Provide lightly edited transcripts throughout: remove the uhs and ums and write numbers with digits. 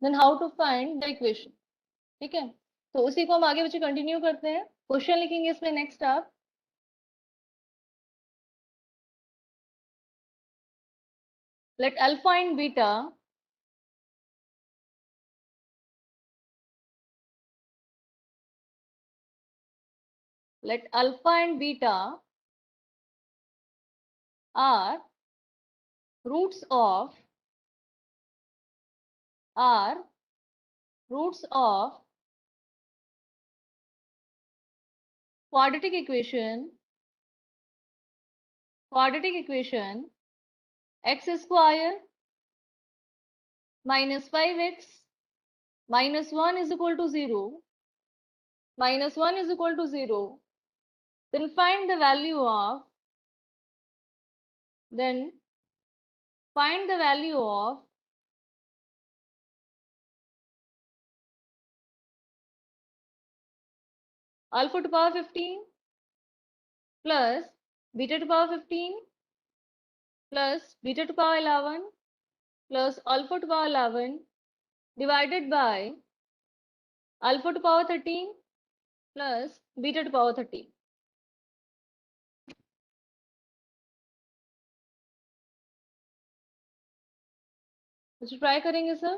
Then how to find the equation. ठीक है, तो उसी को हम आगे बच्चे कंटिन्यू करते हैं। क्वेश्चन लिखेंगे इसमें नेक्स्ट आप। Let alpha and beta let alpha and beta are roots of are roots of quadratic equation x square minus 5x minus 1 is equal to 0, then find the value of then find the value of alpha to power 15 plus beta to power 15 plus beta to power 11 plus alpha to power 11 divided by alpha to power 13 plus beta to power 13। मुझे try करेंगे sir.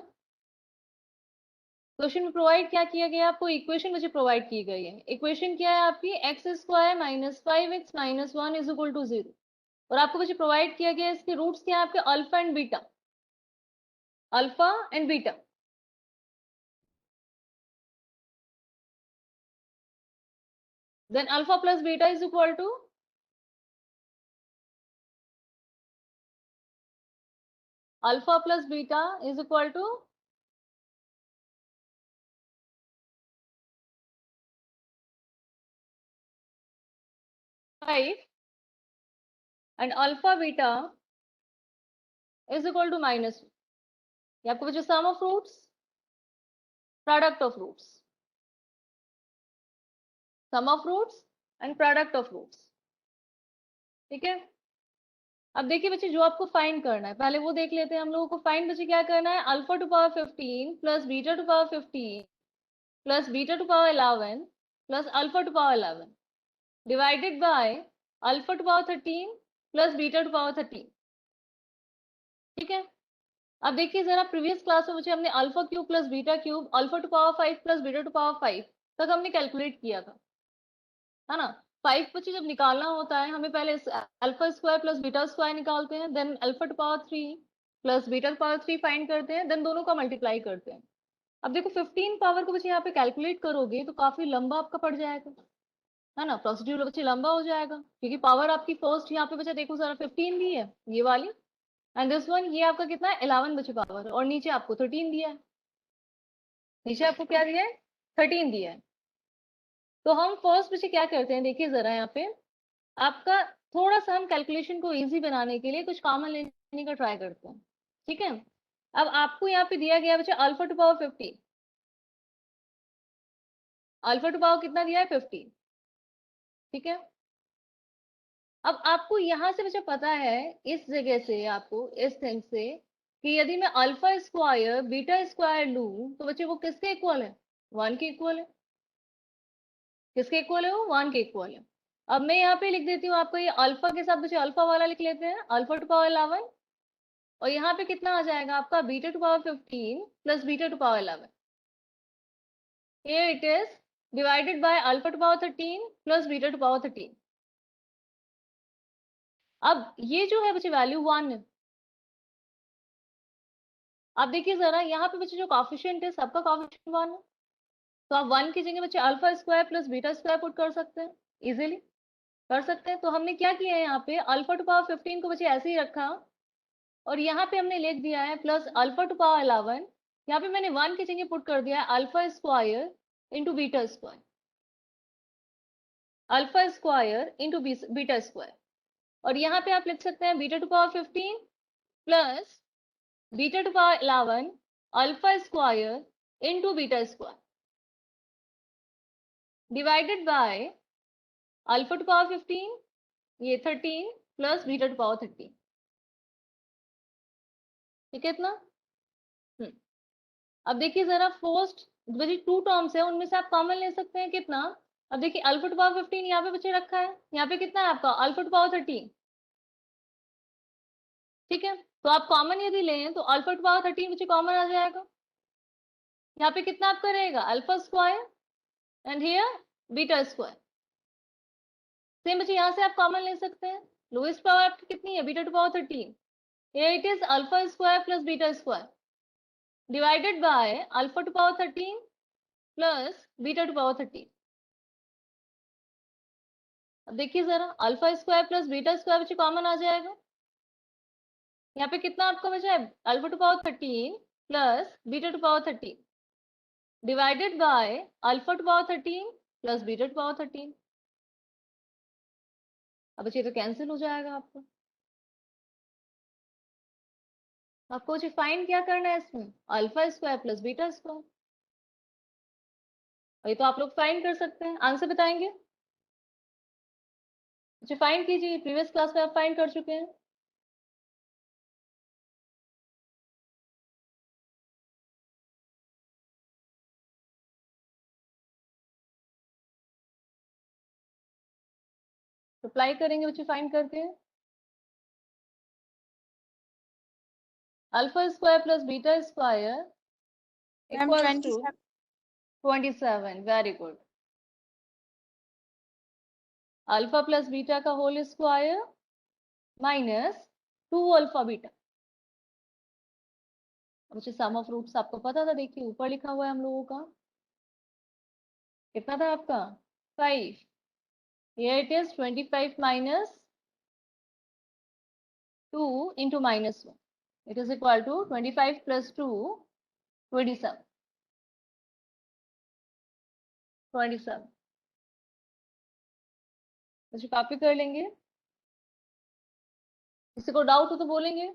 Question में provide क्या किया गया आपको, equation मुझे provide की गई है। इक्वेशन क्या है आपकी, x square minus 5x minus 1 is equal to 0, और आपको मुझे प्रोवाइड किया गया इसके रूट्स क्या है आपके, alpha and beta, alpha and beta. Then alpha plus beta is equal to alpha plus beta is equal to 5 and alpha beta is equal to minus. ये आपको बच्चे sum of roots, product of roots, sum of roots and product of roots. ठीक है, अब देखिए बच्चे जो आपको फाइंड करना है पहले वो देख लेते हैं हम लोगों को। फाइंड बच्चे क्या करना है, alpha to power 15 plus beta to power 15 plus beta to power 11 plus alpha to power 11 divided by alpha to power 13 plus beta to power 13। ठीक है, अब देखिए जरा प्रीवियस क्लास में मुझे हमने alpha cube plus beta cube alpha to power 5 plus beta to power 5 तक हमने कैलकुलेट किया था, है ना। 5 बच्चे जब निकालना होता है हमें पहले alpha square plus beta square निकालते हैं, then alpha to power 3 plus beta to power 3 find करते हैं, देन दोनों का मल्टीप्लाई करते हैं। अब देखो 15 पावर को बच्चे यहाँ पे कैलकुलेट करोगे तो काफी लंबा आपका पड़ जाएगा, है ना। प्रोसीड्यूर बच्चे लंबा हो जाएगा क्योंकि पावर आपकी फर्स्ट यहाँ पे बच्चे देखो जरा 15 दी है ये वाली, एंड दिस वन ये आपका कितना है 11 बचे पावर, और नीचे आपको 13 दिया है, नीचे आपको क्या दिया है 13 दिया है। तो हम फर्स्ट बच्चे क्या करते हैं, देखिए जरा यहाँ पे आपका थोड़ा सा हम कैलकुलेशन को इजी बनाने के लिए कुछ कॉमन लेने का ट्राई करते हैं। ठीक है, अब आपको यहाँ पे दिया गया बच्चा alpha to power 50, alpha to power कितना दिया है 50। ठीक है, अब आपको यहाँ से बच्चा पता है इस जगह से आपको इस थिंग से कि यदि मैं अल्फा स्क्वायर बीटा स्क्वायर लूं तो बच्चे वो किसके इक्वल है, 1 के इक्वल है। किसके इक्वल है वो, 1 के इक्वल है। अब मैं यहाँ पे लिख देती हूँ आपको, ये अल्फा के साथ बच्चे अल्फा वाला लिख लेते हैं, अल्फा टू पावर 11, और यहाँ पे कितना आ जाएगा आपका beta to power 15 plus beta to power 11, here it is divided by alpha to power 13 plus beta to power 13। अब ये जो है बच्चे वैल्यू 1 है। आप देखिए जरा यहाँ पे बच्चे जो कॉफिशिएंट है सबका कॉफिशिएंट 1 है, तो आप 1 की जगह बच्चे alpha square plus beta square put कर सकते हैं, इजीली कर सकते हैं। तो हमने क्या किया है यहाँ पे अल्फा टू पावर 15 को बच्चे ऐसे ही रखा, और यहाँ पे हमने लिख दिया है प्लस अल्फा टू पावर 11, यहाँ पे मैंने 1 की जगह पुट कर दिया है alpha square into beta square, alpha square into beta square, और यहाँ पे आप लिख सकते हैं beta to power 15 plus beta to power 11 alpha square into beta square divided by alpha to power 15 ये 13 प्लस बीटा टू पावर 13। ठीक है इतना। अब देखिए जरा फर्स्ट बची 2 टर्म्स है, उनमें से आप कॉमन ले सकते हैं कितना। अब देखिए अल्फा टू पावर 15 यहाँ पे बच्चे रखा है, यहाँ पे कितना है आपका अल्फा टू पावर 13। ठीक है, तो आप कॉमन यदि लें तो अल्फा टू पावर 13 बच्चे कॉमन आ जाएगा। यहाँ पे कितना आपका रहेगा alpha square and here beta square. Same बच्चे यहाँ से आप कॉमन ले सकते हैं। लोएस्ट पावर आपकी कितनी है beta to power 13, here it is alpha square plus beta square divided by alpha to power 13 plus beta to power 13। अब देखिए जरा alpha square plus beta square बच्चे कॉमन आ जाएगा। यहाँ पे कितना आपका बचा है alpha to power 13 plus beta to power 13 divided by alpha to power 13 plus beta to power 13। अब बच्चे तो कैंसिल हो जाएगा आपको। आपको बच्चे फाइंड क्या करना है इसमें alpha square plus beta square. ये तो आप लोग फाइंड कर सकते हैं, आंसर बताएंगे। अच्छा फाइंड कीजिए, प्रीवियस क्लास में आप फाइंड कर चुके हैं। अप्लाई करेंगे बच्चे फाइंड करके। Alpha square plus beta square ma'am equals to 27। 27। Very good. Alpha plus beta का whole square minus 2 alpha beta. बच्चे सम ऑफ रूट्स आपको पता था, देखिए ऊपर लिखा हुआ है हम लोगों का। कितना था आपका 5। here it is 25 minus 2 into minus 1, it is equal to 25 plus 2 27। 27 बच्चे कॉपी कर लेंगे। किसी को डाउट हो तो बोलेंगे।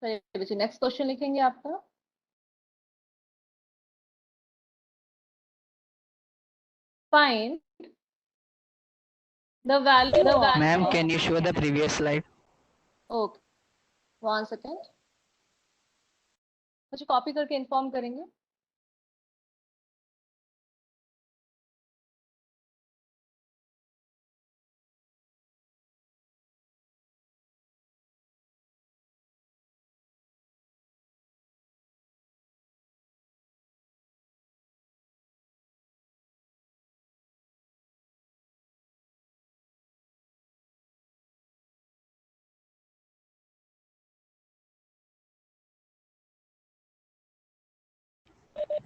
चलिए बच्चे नेक्स्ट क्वेश्चन लिखेंगे आपका। Find the value of Ma'am, can you show the previous slide? Okay 1 second. बच्चे कॉपी करके इन्फॉर्म करेंगे।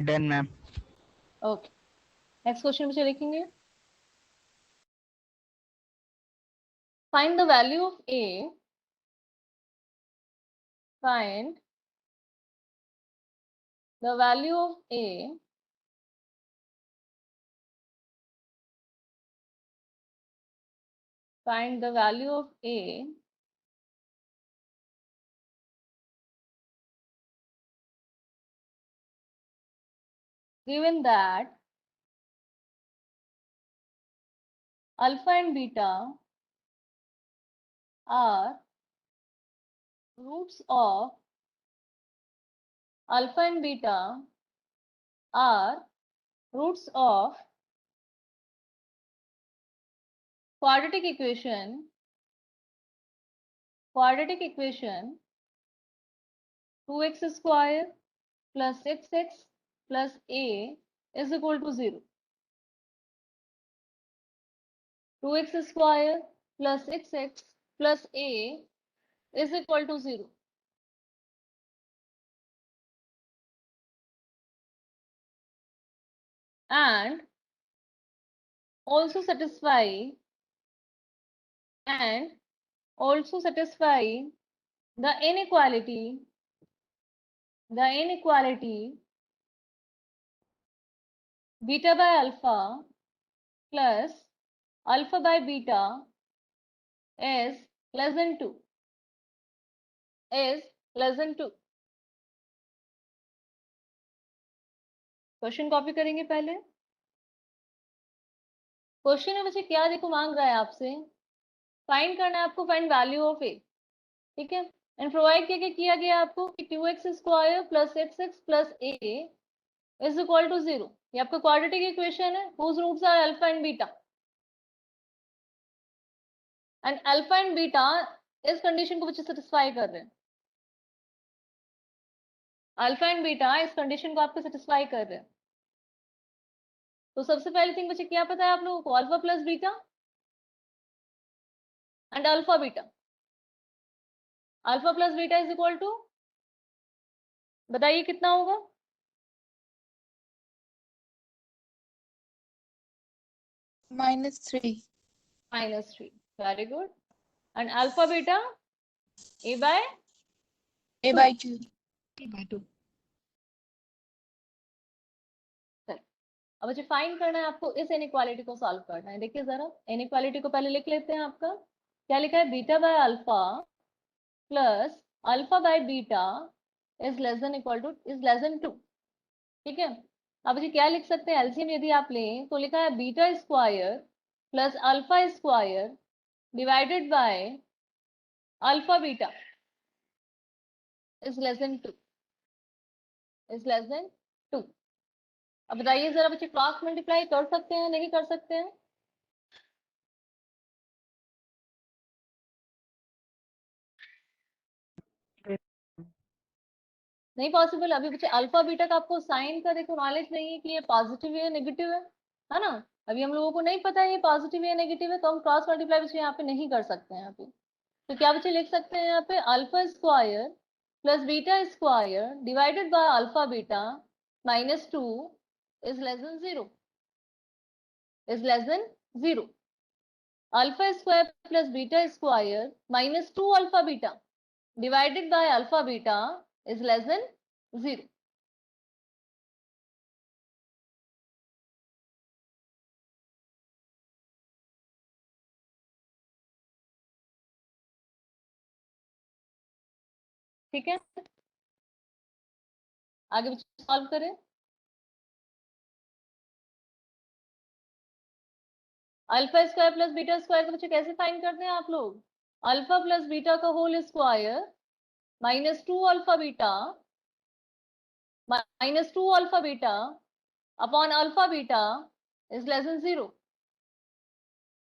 Done, ma'am. Okay next question बच्चे लिखेंगे। Find the value of A. Find the value of A find the value of a given that alpha and beta are roots of alpha and beta are roots of quadratic equation 2x square plus 6x plus a is equal to 0। 2x square plus 6x plus a is equal to 0। and also satisfy the inequality beta by alpha plus alpha by beta is less than 2. Question copy करेंगे पहले। Question में बच्चे क्या देखो मांग रहा है आपसे, फाइंड करना है आपको, फाइंड वैल्यू ऑफ ए, ठीक है। एंड प्रोवाइड किया गया आपको कि 2x स्क्वायर प्लस x प्लस a इज इक्वल टू 0। ये आपका क्वाड्रेटिक इक्वेशन है whose roots are alpha and beta, and alpha and beta इस कंडीशन को बच्चे सेटिस्फाई कर रहे हैं। अल्फा एंड बीटा इस कंडीशन को आपको सेटिस्फाई कर रहे हैं। तो सबसे पहली थिंग बच्चे क्या पता है आप लोगों को, alpha plus beta and alpha beta. Alpha plus beta is equal to, बताइए कितना होगा? -3। -3, very good. And alpha beta a by a/2। अब मुझे फाइंड करना है आपको, इस इनइक्वालिटी को सॉल्व करना है। देखिए जरा, इनइक्वालिटी को पहले लिख लेते हैं। आपका क्या लिखा है, beta by alpha plus alpha by beta is less then 2, ठीक है। अब मुझे क्या लिख सकते हैं, एलसीएम यदि आप लें तो लिखा है beta square plus alpha square divided by alpha beta is less then 2। अब बताइए जरा बच्चे, क्रॉस मल्टीप्लाई कर सकते हैं नहीं कर सकते हैं? नहीं पॉसिबल। अभी बच्चे अल्फा बीटा का आपको साइन का देखो नॉलेज नहीं है कि ये पॉजिटिव है या नेगेटिव है ना। अभी हम लोगों को नहीं पता है ये पॉजिटिव है या नेगेटिव है, तो हम क्रॉस मल्टीप्लाई बच्चे यहाँ पे नहीं कर सकते हैं। यहाँ पे तो क्या बच्चे लिख सकते हैं, यहाँ पे alpha square plus beta square divided by alpha beta -2 is less than 0। Alpha square plus beta square -2 alpha beta divided by alpha beta is less than 0। ठीक है, आगे बच्चे सॉल्व करें। Alpha square plus beta square को बच्चे कैसे find करते हैं आप लोग, अल्फा प्लस बीटा का whole square -2 alpha beta upon alpha beta is less than 0।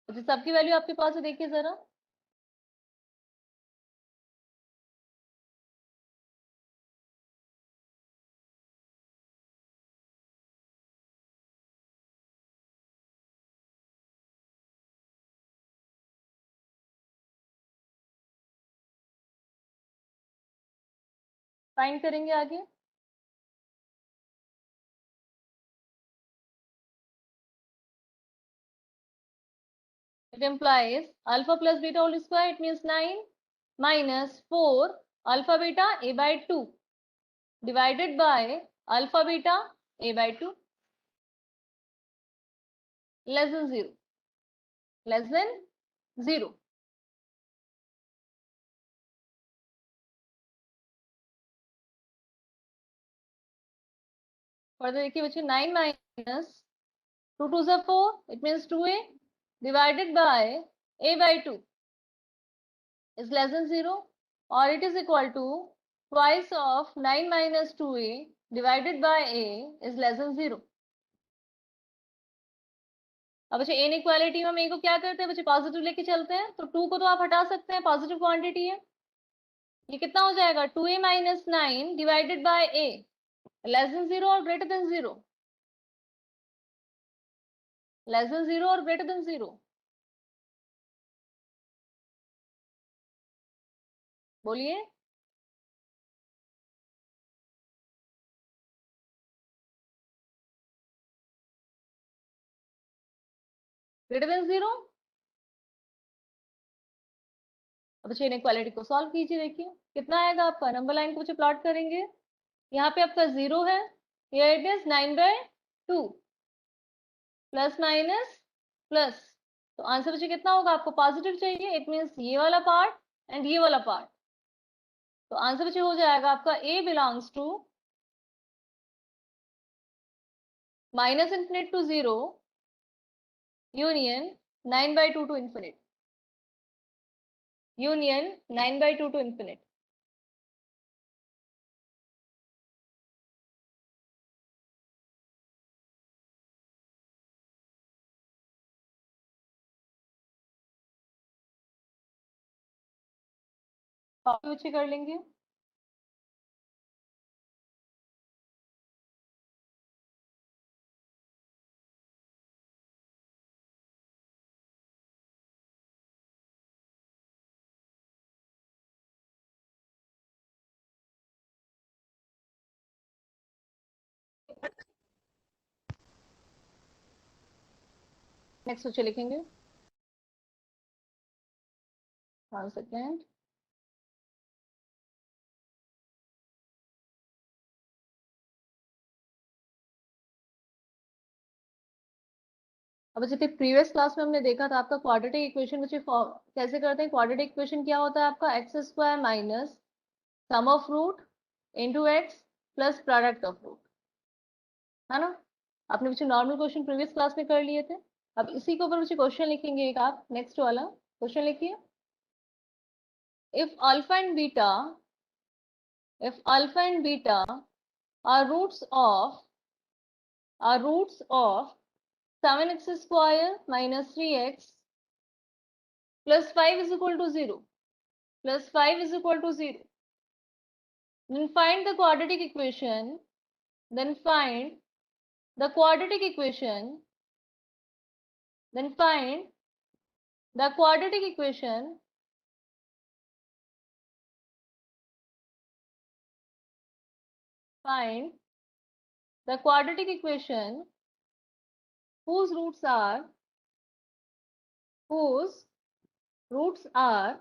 तो सबकी वैल्यू आपके पास है, देखिए जरा। फाइंड करेंगे आगे। It implies alpha plus beta whole square, it means 9 minus 4 alpha beta a by 2 divided by alpha beta a by 2 less than 0। Further देखिए बच्चे, 9 minus 2 2s are 4, it means 2a divided by a by 2 is less than 0, or it is equal to twice of 9 minus 2a divided by a is less than 0। अब बच्चे inequality में हम ए को क्या करते हैं बच्चे, पॉजिटिव लेके चलते हैं, तो 2 को तो आप हटा सकते हैं, पॉजिटिव क्वांटिटी है। ये कितना हो जाएगा, 2a minus 9 divided by a less than 0 और ग्रेटर देन 0, लेस देन 0 और ग्रेटर देन 0। बोलिए। Greater than 0। अब बच्चे इनइक्वालिटी को सॉल्व कीजिए, देखिए कितना आएगा आपका। नंबर लाइन को बच्चे प्लॉट करेंगे, यहाँ पे आपका 0 है, here it is 9/2 plus minus plus. तो आंसर बच्चे कितना होगा, आपको पॉजिटिव चाहिए, इट मीन्स ये वाला पार्ट एंड ये वाला पार्ट। तो आंसर बच्चे हो जाएगा आपका A belongs to -∞ to 0 union 9/2 to infinite, union 9/2 to infinite। Copy बच्चे कर लेंगे। नेक्स्ट बच्चे लिखेंगे, 1 सेकेंड। अब बच्चे प्रीवियस क्लास में हमने देखा था आपका क्वाड्रेटिक इक्वेशन बच्चे कैसे करते हैं। क्वाड्रेटिक इक्वेशन क्या होता है आपका, x² minus sum of root into x plus product of root, है ना। आपने बच्चे नॉर्मल क्वेश्चन प्रीवियस क्लास में कर लिए थे। अब इसी के ऊपर बच्चे क्वेश्चन लिखेंगे एक आप, नेक्स्ट वाला क्वेश्चन लिखिए। If alpha and beta are roots of 7x square minus 3x plus 5 is equal to 0, then find the quadratic equation, then find the quadratic equation whose roots are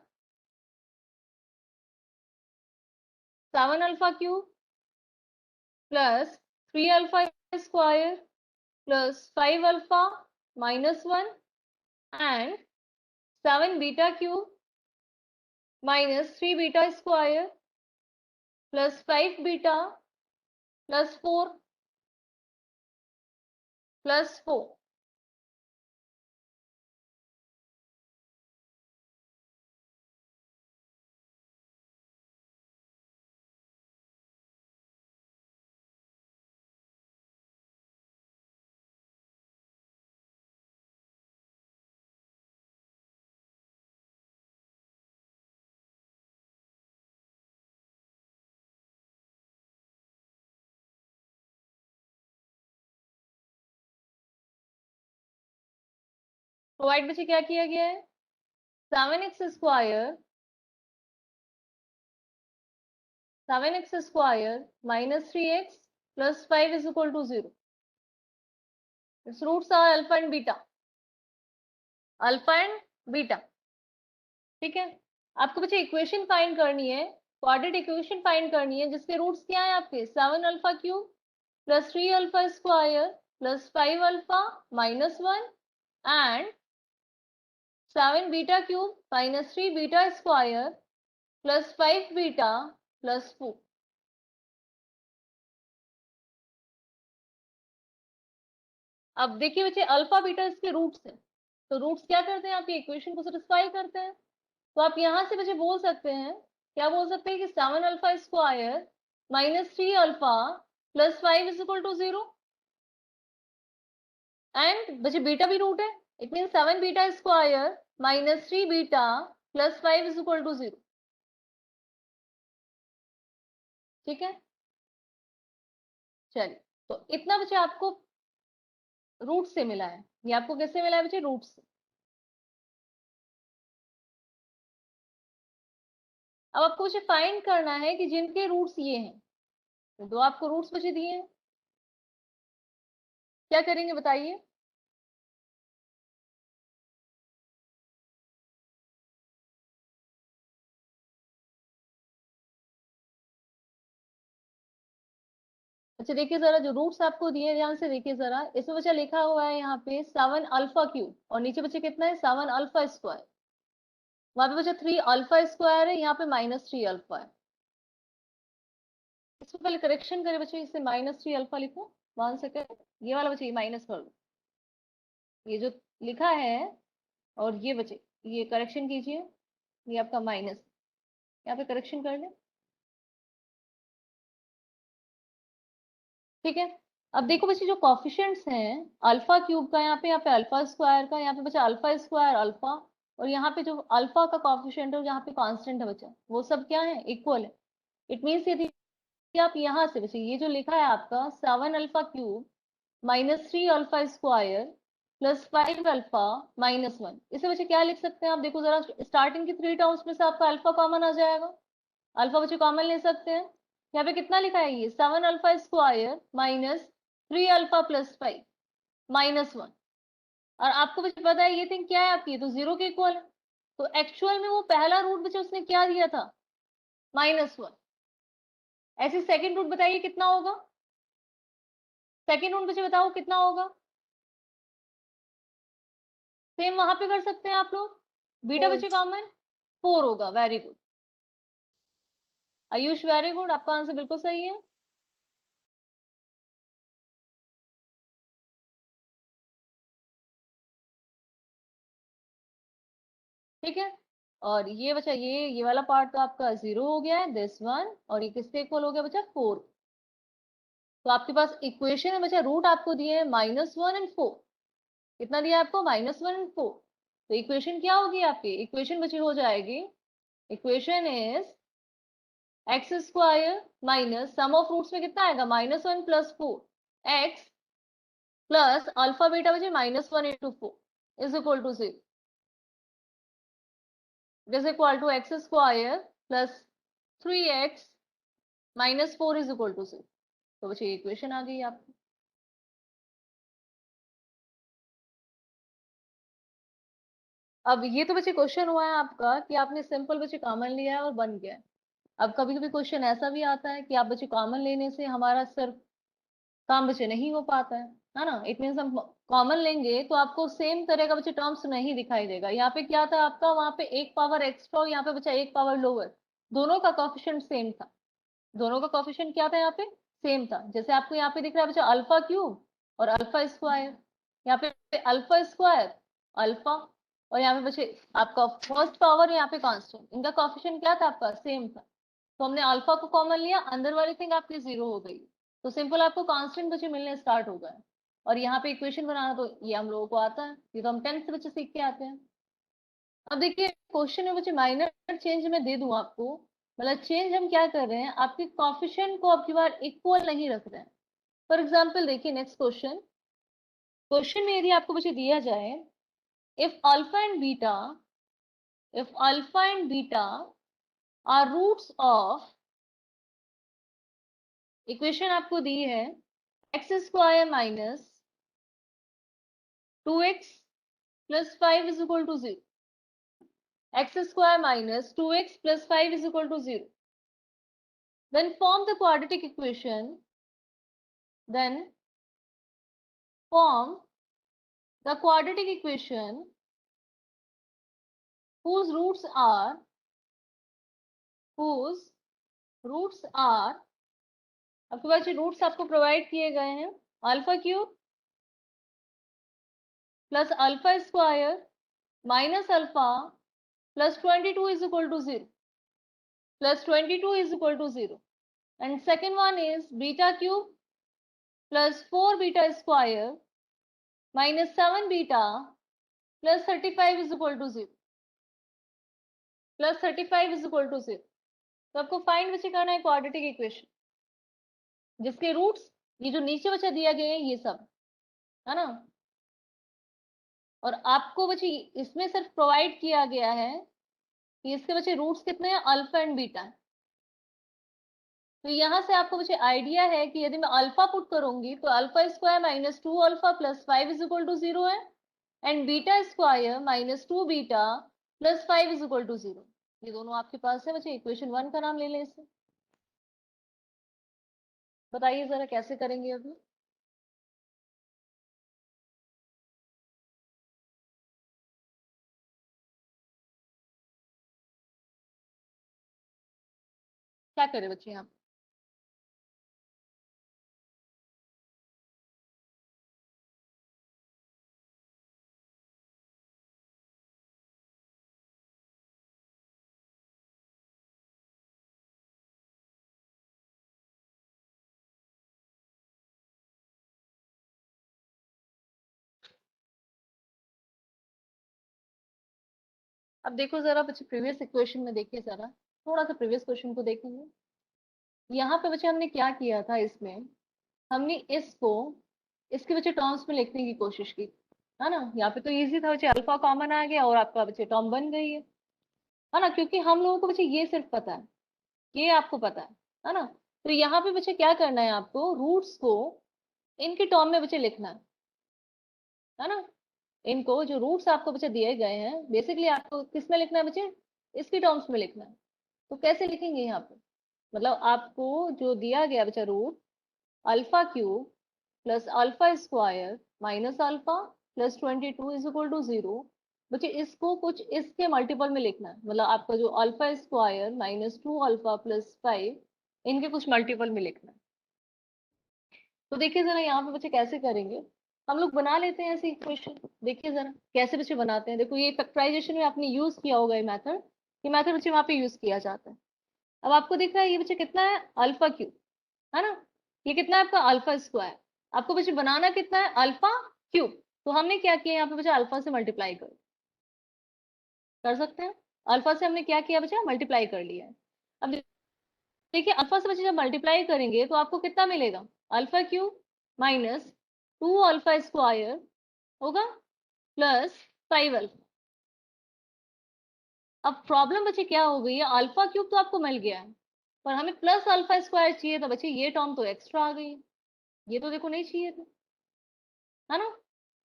7 alpha cube plus 3 alpha square plus 5 alpha minus 1 and 7 beta cube minus 3 beta square plus 5 beta plus 4 plus 4। Provide बच्चे क्या किया गया है, 7x square minus 3x plus 5 is equal to 0. Its roots are alpha and beta, ठीक है। आपको बच्चे equation find करनी है, क्वाड्रेटिक इक्वेशन फाइंड करनी है जिसके रूट्स क्या है आपके, 7 alpha cube plus 3 alpha square plus 5 alpha minus 1 and 7 beta cube minus 3 beta square plus 5 beta plus 4। अब देखिए बच्चे अल्फा बीटा इसके रूट्स हैं, तो रूट्स क्या करते हैं आपकी इक्वेशन को सेटिस्फाई करते हैं। तो आप यहां से बच्चे बोल सकते हैं, क्या बोल सकते हैं कि 7 alpha square minus 3 alpha plus 5 is equal to 0 and बच्चे बीटा भी रूट है, it mean 7 beta square minus 3 beta plus 5 is equal to 0, ठीक है। चलिए, तो इतना बच्चे आपको रूट से मिला है, ये आपको कैसे मिला है बच्चे, रूट से। अब आपको बच्चे फाइंड करना है कि जिनके रूट्स ये हैं, तो दो आपको रूट्स बचे दिए हैं, क्या करेंगे बताइए। अच्छा देखिए जरा, जो रूट्स आपको दिए ध्यान से देखिए जरा, इसमें बच्चा लिखा हुआ है यहाँ पे 7 अल्फा क्यूब, और नीचे बच्चे कितना है 7 अल्फा स्क्वायर। वहां पे बच्चा 3 अल्फा स्क्वायर है, यहाँ पे -3 अल्फा है। इसको पहले करेक्शन करें बच्चे, इसे -3 अल्फा लिखो 1 सेकेंड। ये वाला बच्चे माइनस कर लो, ये जो लिखा है, और ये बच्चे ये करेक्शन कीजिए, ये आपका माइनस, यहाँ पे करेक्शन कर ले। ठीक है। अब देखो बच्चे जो कॉफिशिएंट्स हैं अल्फा क्यूब का, यहाँ पे अल्फा स्क्वायर का, यहाँ पे बच्चा अल्फा स्क्वायर अल्फा, और यहाँ पे जो अल्फा का कॉफिशिएंट है यहाँ पे कांस्टेंट है बच्चा, वो सब क्या है इक्वल है। इट मीन्स यदि आप यहाँ से बच्चे ये जो लिखा है आपका 7 alpha cube -3 alpha square +5 alpha -1, इसे बच्चे क्या लिख सकते हैं आप देखो जरा, स्टार्टिंग की 3 टर्म्स में से आपका अल्फा कॉमन आ जाएगा, अल्फा बच्चे कॉमन ले सकते हैं। यहाँ पे कितना लिखा है, ये 7 अल्फा स्क्वायर -3 अल्फा +5 -1, और आपको बच्चे पता है ये थिंग क्या है आपकी, तो 0 के इक्वल है। तो एक्चुअल में वो पहला रूट बच्चे उसने क्या दिया था, -1। ऐसे सेकंड रूट बताइए कितना होगा, सेकंड रूट बच्चे बताओ कितना होगा। सेम वहां पे कर सकते हैं आप लोग, बीटा बच्चे कॉमन 4 होगा। Very good Ayush, very good, आपका आंसर बिल्कुल सही है। ठीक है, और ये बचा ये वाला पार्ट तो आपका 0 हो गया है, दिस वन, और ये किसके इक्वल हो गया बचा 4। तो आपके पास इक्वेशन है बचा, रूट आपको दिए हैं -1 एंड 4। कितना दिया आपको, -1 एंड 4। तो इक्वेशन क्या होगी आपकी, इक्वेशन बची हो जाएगी, equation is x square minus sum of roots में कितना आएगा -1 + 4 एक्स प्लस अल्फा बीटा बचे -1 × 4 is equal to 0। It is equal to x square plus 3x -4 is equal to 0। तो बच्चे इक्वेशन आ गई आपकी। अब ये तो बच्चे क्वेश्चन हुआ है आपका कि आपने सिंपल बच्चे कॉमन लिया है और बन गया है। अब कभी कभी क्वेश्चन ऐसा भी आता है कि आप बच्चे कॉमन लेने से हमारा सिर्फ काम बच्चे नहीं हो पाता है ना। इट मीन्स हम कॉमन लेंगे तो आपको सेम तरह का बच्चे टर्म्स नहीं दिखाई देगा। यहाँ पे क्या था आपका, वहां पे एक पावर एक्स्ट्रा और यहाँ पे बच्चा एक पावर लोअर, दोनों का कॉफिशिएंट सेम था। दोनों का कॉफिशिएंट क्या था यहाँ पे, सेम था। जैसे आपको यहाँ पे दिख रहा है बच्चा अल्फा क्यूब और अल्फा स्क्वायर, यहाँ पे अल्फा स्क्वायर अल्फा, और यहाँ पे बच्चे आपका फर्स्ट पावर, यहाँ पे कांस्टेंट, इनका कॉफिशिएंट क्या था आपका, सेम था। तो हमने अल्फा को कॉमन लिया, अंदर वाली थिंग आपकी 0 हो गई, तो सिंपल आपको कांस्टेंट बच्चे मिलने स्टार्ट हो गए। और यहाँ पे इक्वेशन बनाना तो ये हम लोगों को आता है, ये तो हम 10th से बच्चे सीख के आते हैं। अब देखिए क्वेश्चन में बच्चे माइनर चेंज मैं दे दूं आपको, मतलब चेंज हम क्या कर रहे हैं, आपके कॉफिशिएंट को अब की बार इक्वल नहीं रख रहे हैं। फॉर एग्जाम्पल देखिए नेक्स्ट क्वेश्चन, क्वेश्चन में यदि आपको बच्चे दिया जाए if alpha and beta, if alpha and beta are roots of, equation आपको दी है x square minus 2x + 5 is equal to 0, x square minus 2x plus 5 is equal to 0. Then form the quadratic equation. Then form the quadratic equation whose roots are आपके पास ये roots आपको provide किए गए हैं, alpha cube plus alpha square minus alpha plus 22 is equal to 0, plus 22 is equal to 0. And second one is beta cube plus 4 beta square minus 7 beta plus 35 is equal to 0, plus 35 is equal to 0. तो आपको find बच्चे करना है quadratic equation जिसके roots ये जो नीचे बच्चा दिया गया है ये सब है ना, और आपको बच्चे इसमें सिर्फ प्रोवाइड किया गया है कि इसके बच्चे रूट्स कितने हैं, अल्फा एंड बीटा। तो यहाँ से आपको बच्चे आइडिया है कि यदि मैं अल्फा पुट करूंगी तो alpha square minus 2 alpha plus 5 is equal to 0 है, and beta square minus 2 beta plus 5 is equal to 0। ये दोनों आपके पास है बच्चे, इक्वेशन 1 का नाम ले लें इसे। बताइए जरा कैसे करेंगे अभी। क्या करें बच्चे यहाँ पे? अब देखो जरा बच्चे प्रीवियस इक्वेशन में देखिए जरा, थोड़ा सा प्रीवियस क्वेश्चन को देखेंगे। यहाँ पे बच्चे हमने क्या किया था इसमें, हमने इसको इसके बच्चे टर्म्स में लिखने की कोशिश की, है ना। यहाँ पे तो इजी था बच्चे, अल्फा कॉमन आ गया और आपका बच्चे टर्म बन गई है ना। क्योंकि हम लोगों को बच्चे ये सिर्फ पता है, ये आपको पता है ना। तो यहाँ पे बच्चे क्या करना है, आपको रूट्स को इनके टर्म में बच्चे लिखना है ना। इनको जो रूट्स आपको बच्चे दिए गए हैं, बेसिकली आपको किस में लिखना है बच्चे, इसकी टर्म्स में लिखना है। तो कैसे लिखेंगे यहाँ पे, मतलब आपको जो दिया गया बच्चा root alpha cube plus alpha square minus alpha plus 22 is equal to 0। बच्चे इसको कुछ इसके मल्टीपल में लिखना है, मतलब आपका जो alpha square minus 2 alpha plus 5 इनके कुछ मल्टीपल में लिखना है। तो देखिए जरा यहाँ पे बच्चे कैसे करेंगे, हम लोग बना लेते हैं ऐसी इक्वेशन। देखिए जरा कैसे बच्चे बनाते हैं। देखो ये फैक्टराइजेशन में आपने यूज किया होगा ये मेथड बच्चे वहाँ पे यूज किया जाता है। अब आपको दिख रहा है ये बच्चे कितना है, अल्फा क्यूब, है ना। ये कितना है आपका अल्फा स्क्वायर। आपको बच्चे बनाना कितना है, अल्फा क्यूब। तो हमने क्या किया यहाँ पे बच्चे, अल्फा से मल्टीप्लाई कर सकते हैं। अल्फा से हमने क्या किया बच्चा, मल्टीप्लाई कर लिया है। अब देखिए अल्फा से बच्चे जब मल्टीप्लाई करेंगे तो आपको कितना मिलेगा, alpha cube minus 2 alpha square होगा प्लस 5 अल्फा। अब प्रॉब्लम बच्चे क्या हो गई है, अल्फा क्यूब तो आपको मिल गया है, पर हमें प्लस अल्फा स्क्वायर चाहिए था बच्चे, ये टर्म तो एक्स्ट्रा आ गई है। ये तो देखो नहीं चाहिए था, है ना।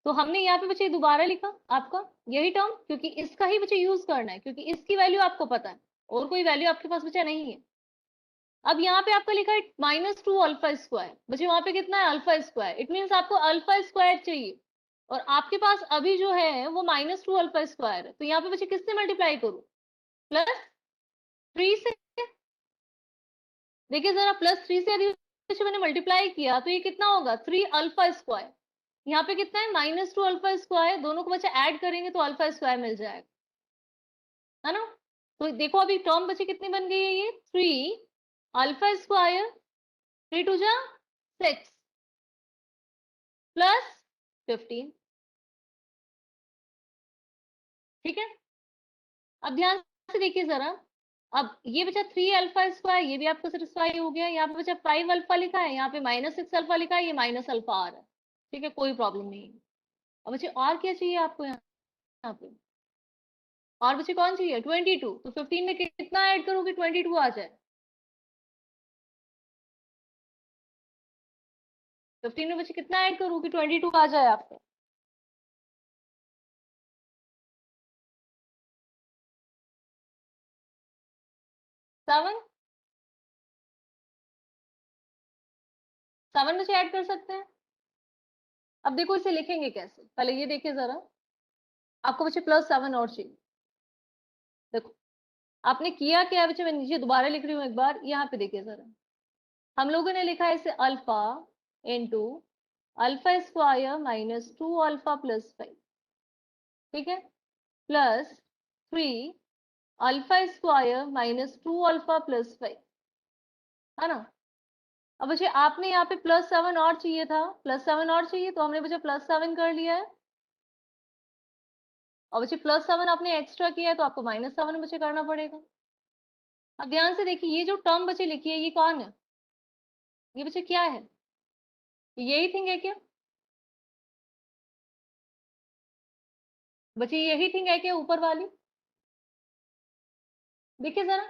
तो हमने यहाँ पे बच्चे दोबारा लिखा आपका यही टर्म, क्योंकि इसका ही बच्चे यूज करना है, क्योंकि इसकी वैल्यू आपको पता है और कोई वैल्यू आपके पास बच्चा नहीं है। अब यहाँ पे आपका लिखा है -2 अल्फा स्क्वायर, बच्चे वहां पे कितना है, अल्फा स्क्वायर। इट मीन्स आपको अल्फा स्क्वायर चाहिए और आपके पास अभी जो है वो -2 अल्फा स्क्वायर है। तो यहाँ पे बच्चे किससे मल्टीप्लाई करूँ, +3 से। देखिए जरा +3 से यदि बच्चे मैंने मल्टीप्लाई किया तो ये कितना होगा, 3 अल्फा स्क्वायर। यहाँ पे कितना है, -2 अल्फा स्क्वायर। दोनों को बच्चे ऐड करेंगे तो अल्फा स्क्वायर मिल जाएगा, है ना। तो देखो अभी टर्म बच्चे कितनी बन गई है, ये 3 अल्फा स्क्वायर, 3 टू जा 6 प्लस 15। ठीक है। अब ध्यान से देखिए जरा, अब ये बचा 3 अल्फा स्क्वायर, ये भी आपको सेटिस्फाई हो गया। यहाँ पे बचा 5 अल्फा लिखा है, यहाँ पे -6 अल्फा लिखा है, ये माइनस अल्फा आ रहा है। ठीक है, कोई प्रॉब्लम नहीं है। अब बच्चे और क्या चाहिए आपको यहाँ पे, और बच्चे कौन चाहिए, 22। तो 15 में कितना ऐड करोगे, 22 आ जाए। 15 में बच्चे कितना ऐड करोगे, 22 आ जाए आपको। 7 7 बच्चे ऐड कर सकते हैं। अब देखो इसे लिखेंगे कैसे, पहले ये देखिए जरा। आपको बच्चे +7 और चाहिए। देखो आपने किया क्या है बच्चे, मैं नीचे दोबारा लिख रही हूँ एक बार, यहाँ पे देखिए जरा। हम लोगों ने लिखा है इसे alpha into alpha square -2 alpha plus 5। ठीक है, +3 अल्फा स्क्वायर -2 अल्फा प्लस 5, है ना। अब बच्चे आपने यहाँ पे +7 और चाहिए था, +7 और चाहिए तो हमने बच्चे +7 कर लिया है। और बच्चे +7 आपने एक्स्ट्रा किया है तो आपको -7 बच्चे करना पड़ेगा। अब ध्यान से देखिए, ये जो टर्म बच्चे लिखी है ये कौन है, ये बच्चे क्या है, यही थिंग है क्या बच्चे, यही थिंग है क्या ऊपर वाली। देखिए जरा,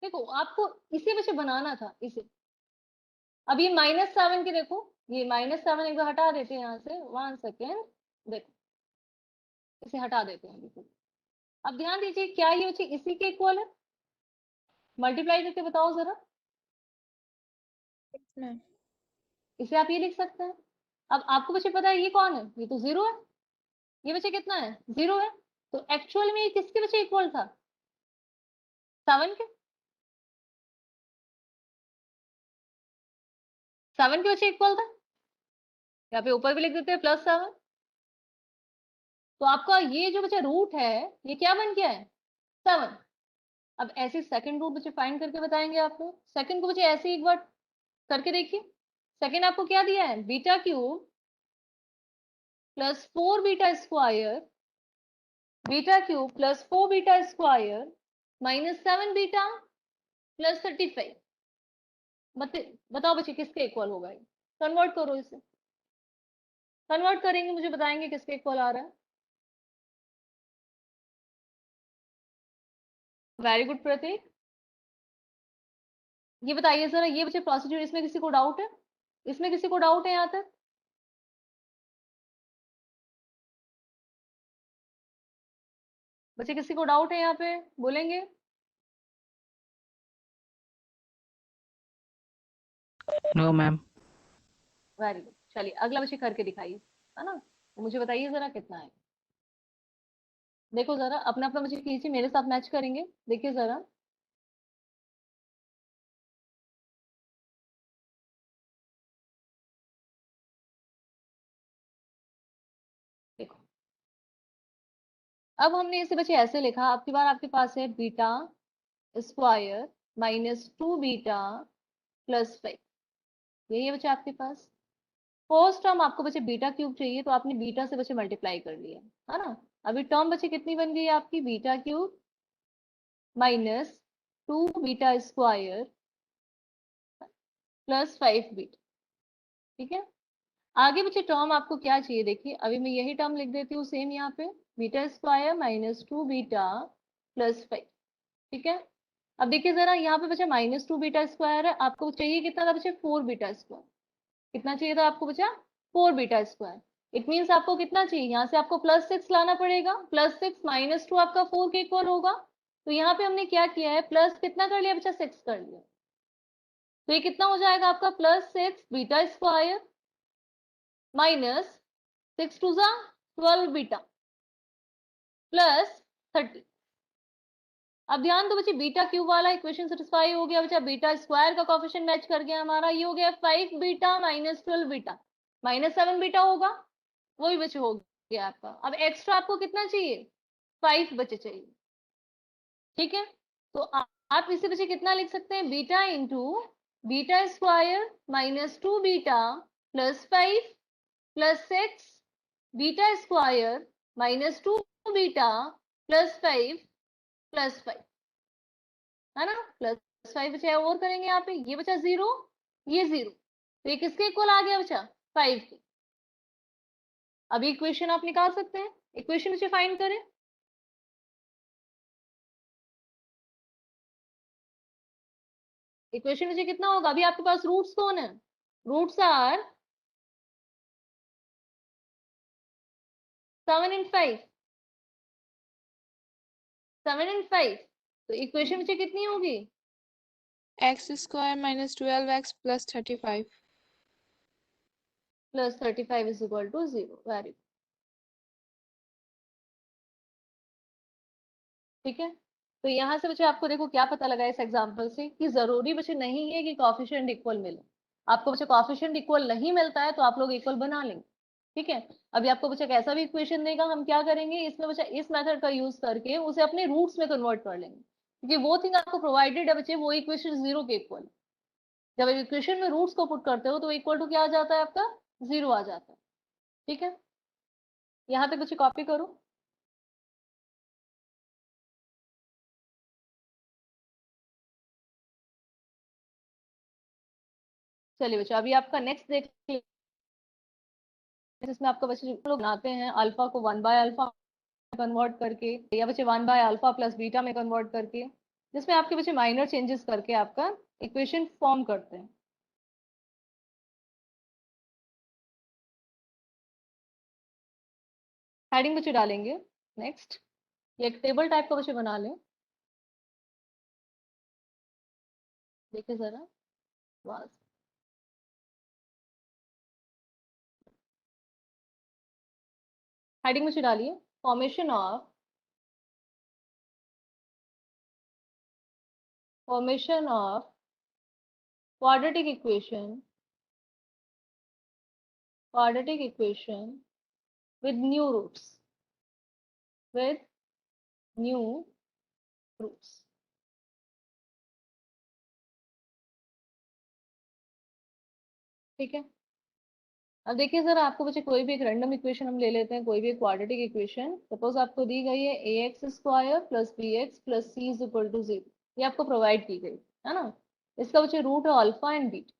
देखो आपको इसे बच्चे बनाना था इसे। अब ये -7 के देखो, ये -7 एक बार हटा देते हैं यहाँ से, 1 सेकेंड। देखो इसे हटा देते हैं बिल्कुल। अब ध्यान दीजिए, क्या ये बच्चे इसी के इक्वल है, मल्टीप्लाई करके बताओ जरा। मैम इसे आप ये लिख सकते हैं। अब आपको बच्चे पता है ये कौन है, ये तो 0 है, ये बच्चे कितना है, 0 है। तो एक्चुअल में ये किसके बच्चे इक्वल था, 7 के, 7 के बच्चे इक्वल था। यहाँ पे ऊपर भी लिख देते हैं +7। तो आपका ये जो बच्चा रूट है ये क्या बन गया है, 7। अब ऐसे सेकंड रूट बच्चे फाइंड करके बताएंगे आपको। सेकंड को बच्चे ऐसे एक बार करके देखिए। सेकंड आपको क्या दिया है, beta cube +4 beta square, beta cube +4 beta square -7 beta +35। बताओ बच्चे किसके इक्वल होगा ये, कन्वर्ट करो इसे, कन्वर्ट करेंगे मुझे बताएंगे किसके इक्वल आ रहा है। वेरी गुड प्रतीक। ये बताइए जरा, ये बच्चे प्रोसीड्यूर, इसमें किसी को डाउट है, इसमें किसी को डाउट है यहाँ तक, बच्चे किसी को डाउट है यहाँ पे, बोलेंगे। No ma'am. वेरी गुड, चलिए अगला बच्चे करके दिखाइए, है ना, तो मुझे बताइए जरा कितना है। देखो जरा अपना अपना बच्चे कीजिए, मेरे साथ मैच करेंगे, देखिए जरा। देखो अब हमने इसे बच्चे ऐसे लिखा, आपकी बार आपके पास है बीटा स्क्वायर -2 बीटा +5, यही है बच्चे आपके पास। फर्स्ट टर्म आपको बच्चे बीटा क्यूब चाहिए, तो आपने बीटा से बच्चे मल्टीप्लाई कर लिया, है ना। अभी टर्म बच्चे कितनी बन गई आपकी, beta cube -2 beta square +5 beta, ठीक है। आगे बच्चे टर्म आपको क्या चाहिए, देखिए अभी मैं यही टर्म लिख देती हूँ सेम यहाँ पे, बीटा स्क्वायर -2 बीटा +5, ठीक है। अब देखिए जरा यहाँ पे बच्चा -2 बीटा स्क्वायर है, आपको चाहिए कितना था बच्चा, 4 बीटा स्क्वायर। कितना चाहिए था आपको बच्चा, 4 बीटा स्क्वायर। इट मीन्स आपको कितना चाहिए, यहाँ से आपको +6 लाना पड़ेगा, +6 -2 आपका 4 के इक्वल होगा। तो यहाँ पे हमने क्या किया है, प्लस कितना कर लिया बच्चा, 6 कर लिया। तो ये कितना हो जाएगा आपका, +6 बीटा स्क्वायर -6 टू ज़ा 12 बीटा +30। अब ध्यान दो बच्चे, बीटा क्यूब वाला इक्वेशन सेटिस्फाई हो गया बच्चा, बीटा स्क्वायर का कोफिशिएंट मैच कर गया हमारा, ये हो गया 5 बीटा -12 बीटा -7 बीटा होगा, वही बच्चे हो गया आपका। अब एक्स्ट्रा आपको कितना चाहिए, 5 बच्चे चाहिए, ठीक है। तो आप इसे बच्चे कितना लिख सकते हैं, beta into beta square -2 beta +5 +6 beta square -2 beta +5 +5, है ना, +5 बचा और करेंगे यहाँ पे, ये बचा 0, ये 0, तो ये किसके इक्वल आ गया बचा, 5 के। अभी इक्वेशन आप निकाल सकते हैं, इक्वेशन बच्चे फाइंड करें। इक्वेशन बच्चे कितना होगा, अभी आपके पास रूट्स कौन है, रूट्स आर 7 and 5, 7 and 5, तो इक्वेशन बच्चे कितनी होगी, x square minus 12x plus 35. +35 is equal to 0। Very, ठीक है। तो यहाँ से बच्चे आपको देखो क्या पता लगा इस एग्जांपल से, कि जरूरी बच्चे नहीं है कि कॉफिशिएंट इक्वल मिले। आपको बच्चे कॉफिशिएंट इक्वल नहीं मिलता है तो आप लोग इक्वल बना लेंगे, ठीक है। अभी आपको बच्चा कैसा भी इक्वेशन देगा, हम क्या करेंगे इसमें बच्चा, इस मेथड का यूज करके उसे अपने रूट्स में कन्वर्ट कर लेंगे, क्योंकि वो थिंग आपको प्रोवाइडेड है बच्चे, वो इक्वेशन 0 के इक्वल। जब इक्वेशन में रूट्स को पुट करते हो तो इक्वल टू क्या आ जाता है आपका, 0 आ जाता है, ठीक है। यहाँ तक बच्चे कॉपी करो। चलिए बच्चा अभी आपका नेक्स्ट देख, जिसमें आपका बच्चे लोग बनाते हैं अल्फा को 1/अल्फा कन्वर्ट करके, या बच्चे 1/अल्फा प्लस बीटा में कन्वर्ट करके, जिसमें आपके बच्चे माइनर चेंजेस करके आपका इक्वेशन फॉर्म करते हैं। हेडिंग बच्चे डालेंगे नेक्स्ट, ये एक टेबल टाइप का बच्चे बना लें, देखिए जरा, बस हेडिंग में डालिए formation of quadratic equation with new roots ठीक है। अब देखिए सर, आपको बच्चे कोई भी एक रैंडम इक्वेशन हम ले लेते हैं, कोई भी एक क्वाड्रेटिक इक्वेशन सपोज आपको दी गई है ax² + bx + c = 0, ये आपको प्रोवाइड की गई है ना। इसका बच्चे रूट है अल्फा एंड बीटा।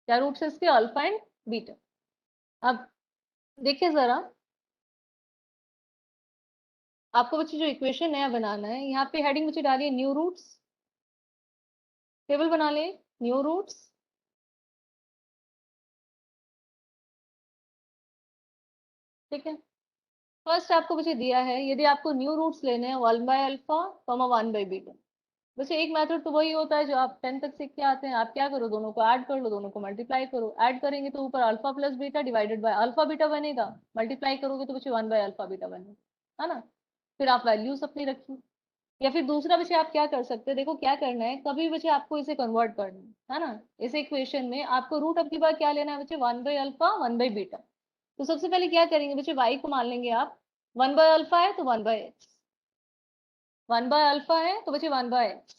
क्या रूट्स है इसके? Alpha and beta. अब देखिए जरा, आपको बच्चे जो इक्वेशन नया बनाना है, यहाँ पे हेडिंग बच्चे डालिए न्यू रूट्स। टेबल बना ले न्यू रूट्स। ठीक है। फर्स्ट आपको बच्चे दिया है, यदि आपको न्यू रूट्स लेने हैं 1/α, 1/β। वैसे एक मेथड तो वही होता है जो आप 10 तक सीख के आते हैं। आप क्या करो, दोनों को ऐड कर लो, दोनों को मल्टीप्लाई करो। ऐड करेंगे तो ऊपर alpha plus beta divided by alpha beta बनेगा, मल्टीप्लाई करोगे तो बच्चे 1/α बीटा बनेगा, है ना। फिर आप वैल्यूज अपनी रखिए। या फिर दूसरा बच्चे आप क्या कर सकते हैं, देखो क्या करना है, कभी बच्चे आपको इसे कन्वर्ट करना है ना। इस इक्वेशन में आपको रूट अब की बार क्या लेना है बच्चे? 1/α 1/β। तो सबसे पहले क्या करेंगे बच्चे, y को मान लेंगे आप। 1/α है तो 1/x, 1/α है तो बच्चे 1/x।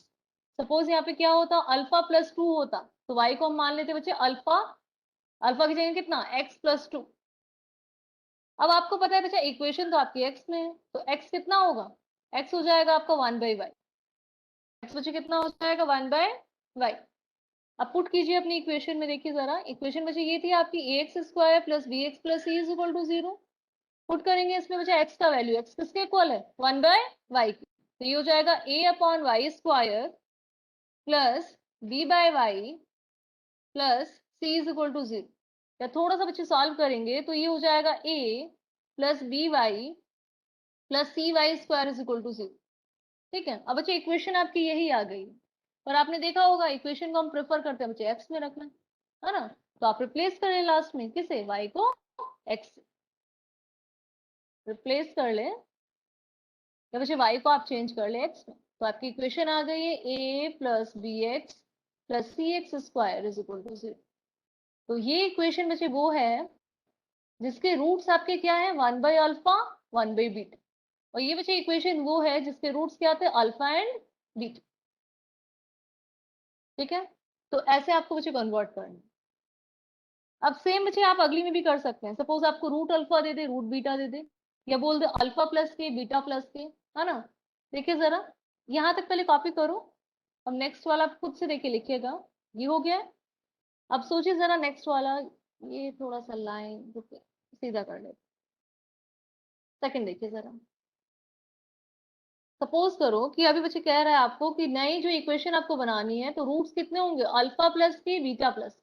सपोज यहाँ पे क्या होता, अल्फा प्लस 2 होता, तो y को हम मान लेते बच्चे अल्फा। अल्फा की जगह कितना? x+2। अब आपको पता है बच्चा, इक्वेशन तो आपकी x में है, तो x कितना होगा? x हो जाएगा आपका 1/y। x बच्चे कितना हो जाएगा? 1/y। अब पुट कीजिए अपनी इक्वेशन में। देखिए जरा, इक्वेशन बच्चे ये थी आपकी ax² + bx + c = 0। पुट करेंगे इसमें बच्चा x का वैल्यू, x किसके इक्वल है? 1/y की। तो ये हो जाएगा a/y² plus b/y plus c = 0। या थोड़ा सा बच्चे सॉल्व करेंगे तो ये हो जाएगा a plus by plus cy² = 0। ठीक है। अब बच्चे इक्वेशन आपकी यही आ गई, पर आपने देखा होगा इक्वेशन को हम प्रेफर करते हैं बच्चे एक्स में रखना, है ना। तो आप रिप्लेस कर ले लास्ट में, किसे? y को x से रिप्लेस कर ले, या बच्चे y को आप चेंज कर ले x में। तो आपकी इक्वेशन आ गई है a plus bx plus cx² = 0। तो ये इक्वेशन बच्चे वो है जिसके रूट्स आपके क्या है? 1/α 1/β। और ये बच्चे इक्वेशन वो है जिसके रूट्स क्या आते हैं? Alpha and beta. ठीक है। तो ऐसे आपको बच्चे कन्वर्ट करना है। अब सेम बच्चे आप अगली में भी कर सकते हैं। सपोज आपको रूट अल्फा दे दे, रूट बीटा दे दे, या बोल दे अल्फा प्लस के बीटा प्लस के, है ना। देखिए जरा, यहाँ तक पहले कॉपी करो। अब नेक्स्ट वाला आप खुद से देखिए लिखिएगा। ये हो गया। अब सोचिए जरा नेक्स्ट वाला, ये थोड़ा सा लाइन सीधा कर ले। सेकंड देखिए जरा, सपोज करो कि अभी बच्चे कह रहा है आपको कि नई जो इक्वेशन आपको बनानी है, तो रूट्स कितने होंगे? अल्फा प्लस के बीटा प्लस के,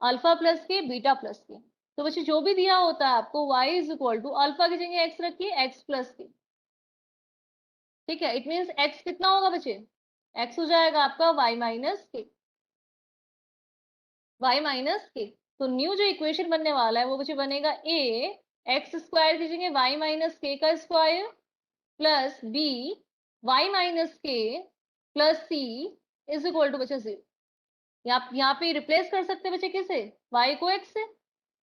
अल्फा प्लस के बीटा प्लस के। तो बच्चे जो भी दिया होता है आपको y = अल्फा की जगह x रखिए, x प्लस के। ठीक है। इट मीन्स x कितना होगा बच्चे? x हो जाएगा आपका y-k। तो न्यू जो इक्वेशन बनने वाला है वो बच्चे बनेगा a x² की जगह y-k² plus b y-k plus c = बच्चे 0। यहाँ पे रिप्लेस कर सकते हैं बच्चे किसे? y को x से।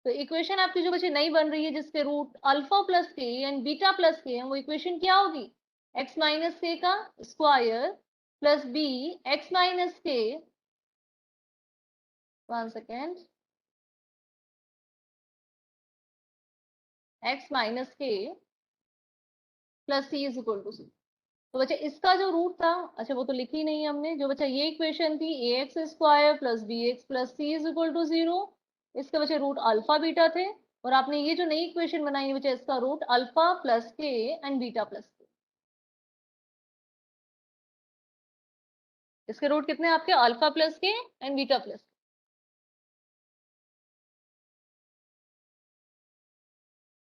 तो इक्वेशन आपकी जो बच्चे नई बन रही है जिसके रूट अल्फा प्लस के एंड बीटा प्लस के हैं, वो इक्वेशन क्या होगी? x माइनस के का square plus b x minus के, 1 सेकेंड, x माइनस के प्लस c = 0। तो बच्चे इसका जो रूट था, अच्छा वो तो लिखी नहीं है हमने, जो बच्चा ये इक्वेशन थी ax² plus bx plus c = 0, इसके बच्चे रूट अल्फा बीटा थे। और आपने ये जो नई इक्वेशन बनाई है बच्चे, इसका रूट अल्फा प्लस के एंड बीटा प्लस के। इसके रूट कितने आपके? अल्फा प्लस के एंड बीटा प्लस।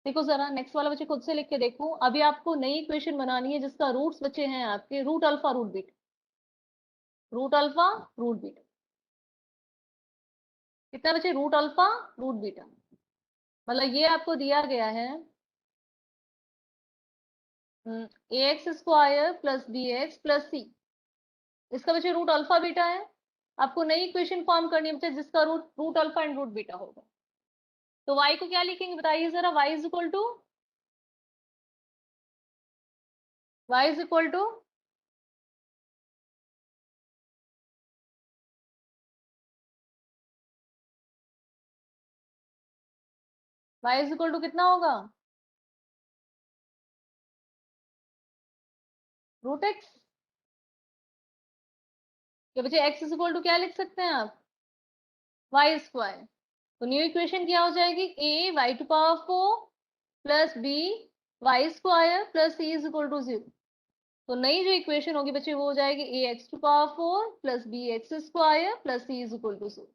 देखो जरा नेक्स्ट वाला बच्चे खुद से लिख के देखो। अभी आपको नई इक्वेशन बनानी है जिसका रूट्स बच्चे हैं आपके root alpha root beta, root alpha root beta. कितना बच्चे? Root alpha root beta. मतलब ये आपको दिया गया है a x square plus b x plus c, इसका बच्चे रूट अल्फा बीटा है। आपको नई इक्वेशन फॉर्म करनी है बच्चे जिसका root root alpha and root beta होगा। तो y को क्या लिखेंगे बताइए जरा, y is equal to y is equal to y is equal to कितना होगा, रूट एक्स। या बच्चे x इज इक्वल टू क्या लिख सकते हैं आप, वाई स्क्वायर। तो न्यू इक्वेशन क्या हो जाएगी, a y to power 4 plus b y square plus c is equal to 0। तो नई जो इक्वेशन होगी बच्चे वो हो जाएगी a x to power 4 plus b x square plus c is equal to 0।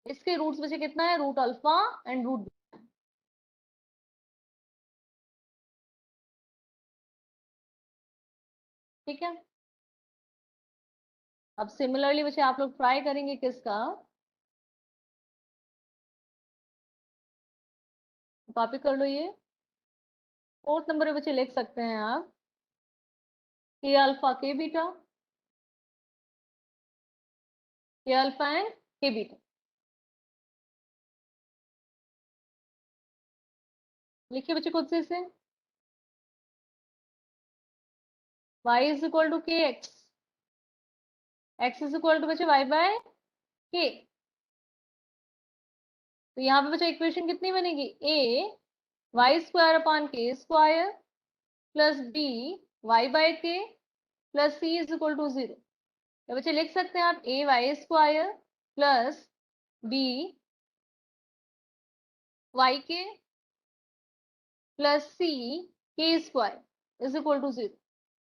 इसके रूट्स बच्चे कितना है, रूट अल्फा एंड रूट, ठीक है। अब सिमिलरली बच्चे आप लोग ट्राई करेंगे किसका, कॉपी कर लो ये। फोर्थ नंबर पे बच्चे लिख सकते हैं आप के अल्फा के बीटा, के अल्फा एंड के बीटा। लिखिए बच्चे खुद से इसे, y is equal to k x, x is equal to बच्चे y बाय के। तो यहाँ पे बच्चे इक्वेशन कितनी बनेगी, a y square upon k square plus b y by k plus c is equal to 0। तो बच्चे लिख सकते हैं आप a y square plus b y k plus c k square is equal to 0।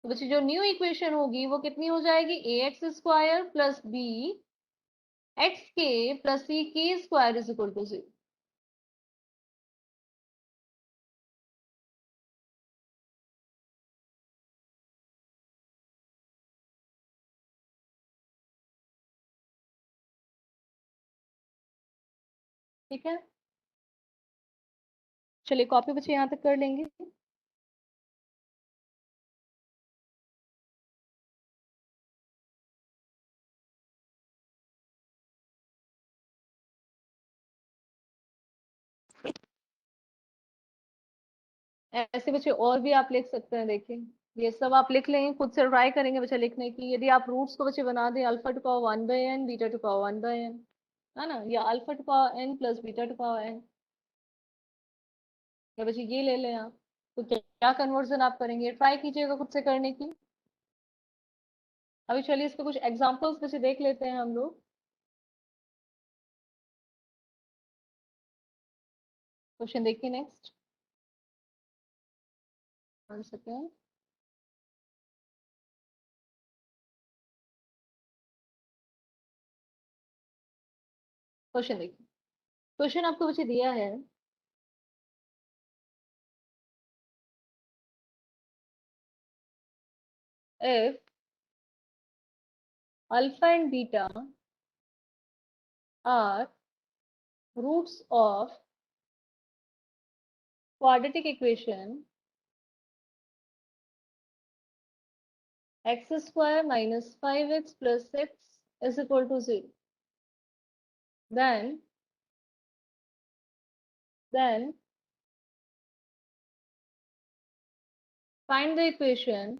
तो बच्चे जो न्यू इक्वेशन होगी वो कितनी हो जाएगी, a x square plus b x k plus c k square is equal to 0। ठीक है, चलिए कॉपी बच्चे यहाँ तक कर लेंगे। ऐसे बच्चे और भी आप लिख सकते हैं, देखिए ये सब आप लिख लेंगे, खुद से ट्राई करेंगे बच्चे लिखने की। यदि आप रूट्स को बच्चे बना दें alpha to power 1 by n beta to power 1 by n, है ना, या alpha to power n plus beta to power n, या बच्चे ये ले लें आप, तो क्या कन्वर्जन आप करेंगे, ट्राई कीजिएगा खुद से करने की। अभी चलिए इस पे कुछ एग्जांपल्स बच्चे देख लेते हैं हम लोग। क्वेश्चन देखिए नेक्स्ट, 1 सेकेंड। क्वेश्चन देखिए, क्वेश्चन आपको बच्चे दिया है if alpha and beta are roots of quadratic equation x square minus 5x plus 6 is equal to 0, then find the equation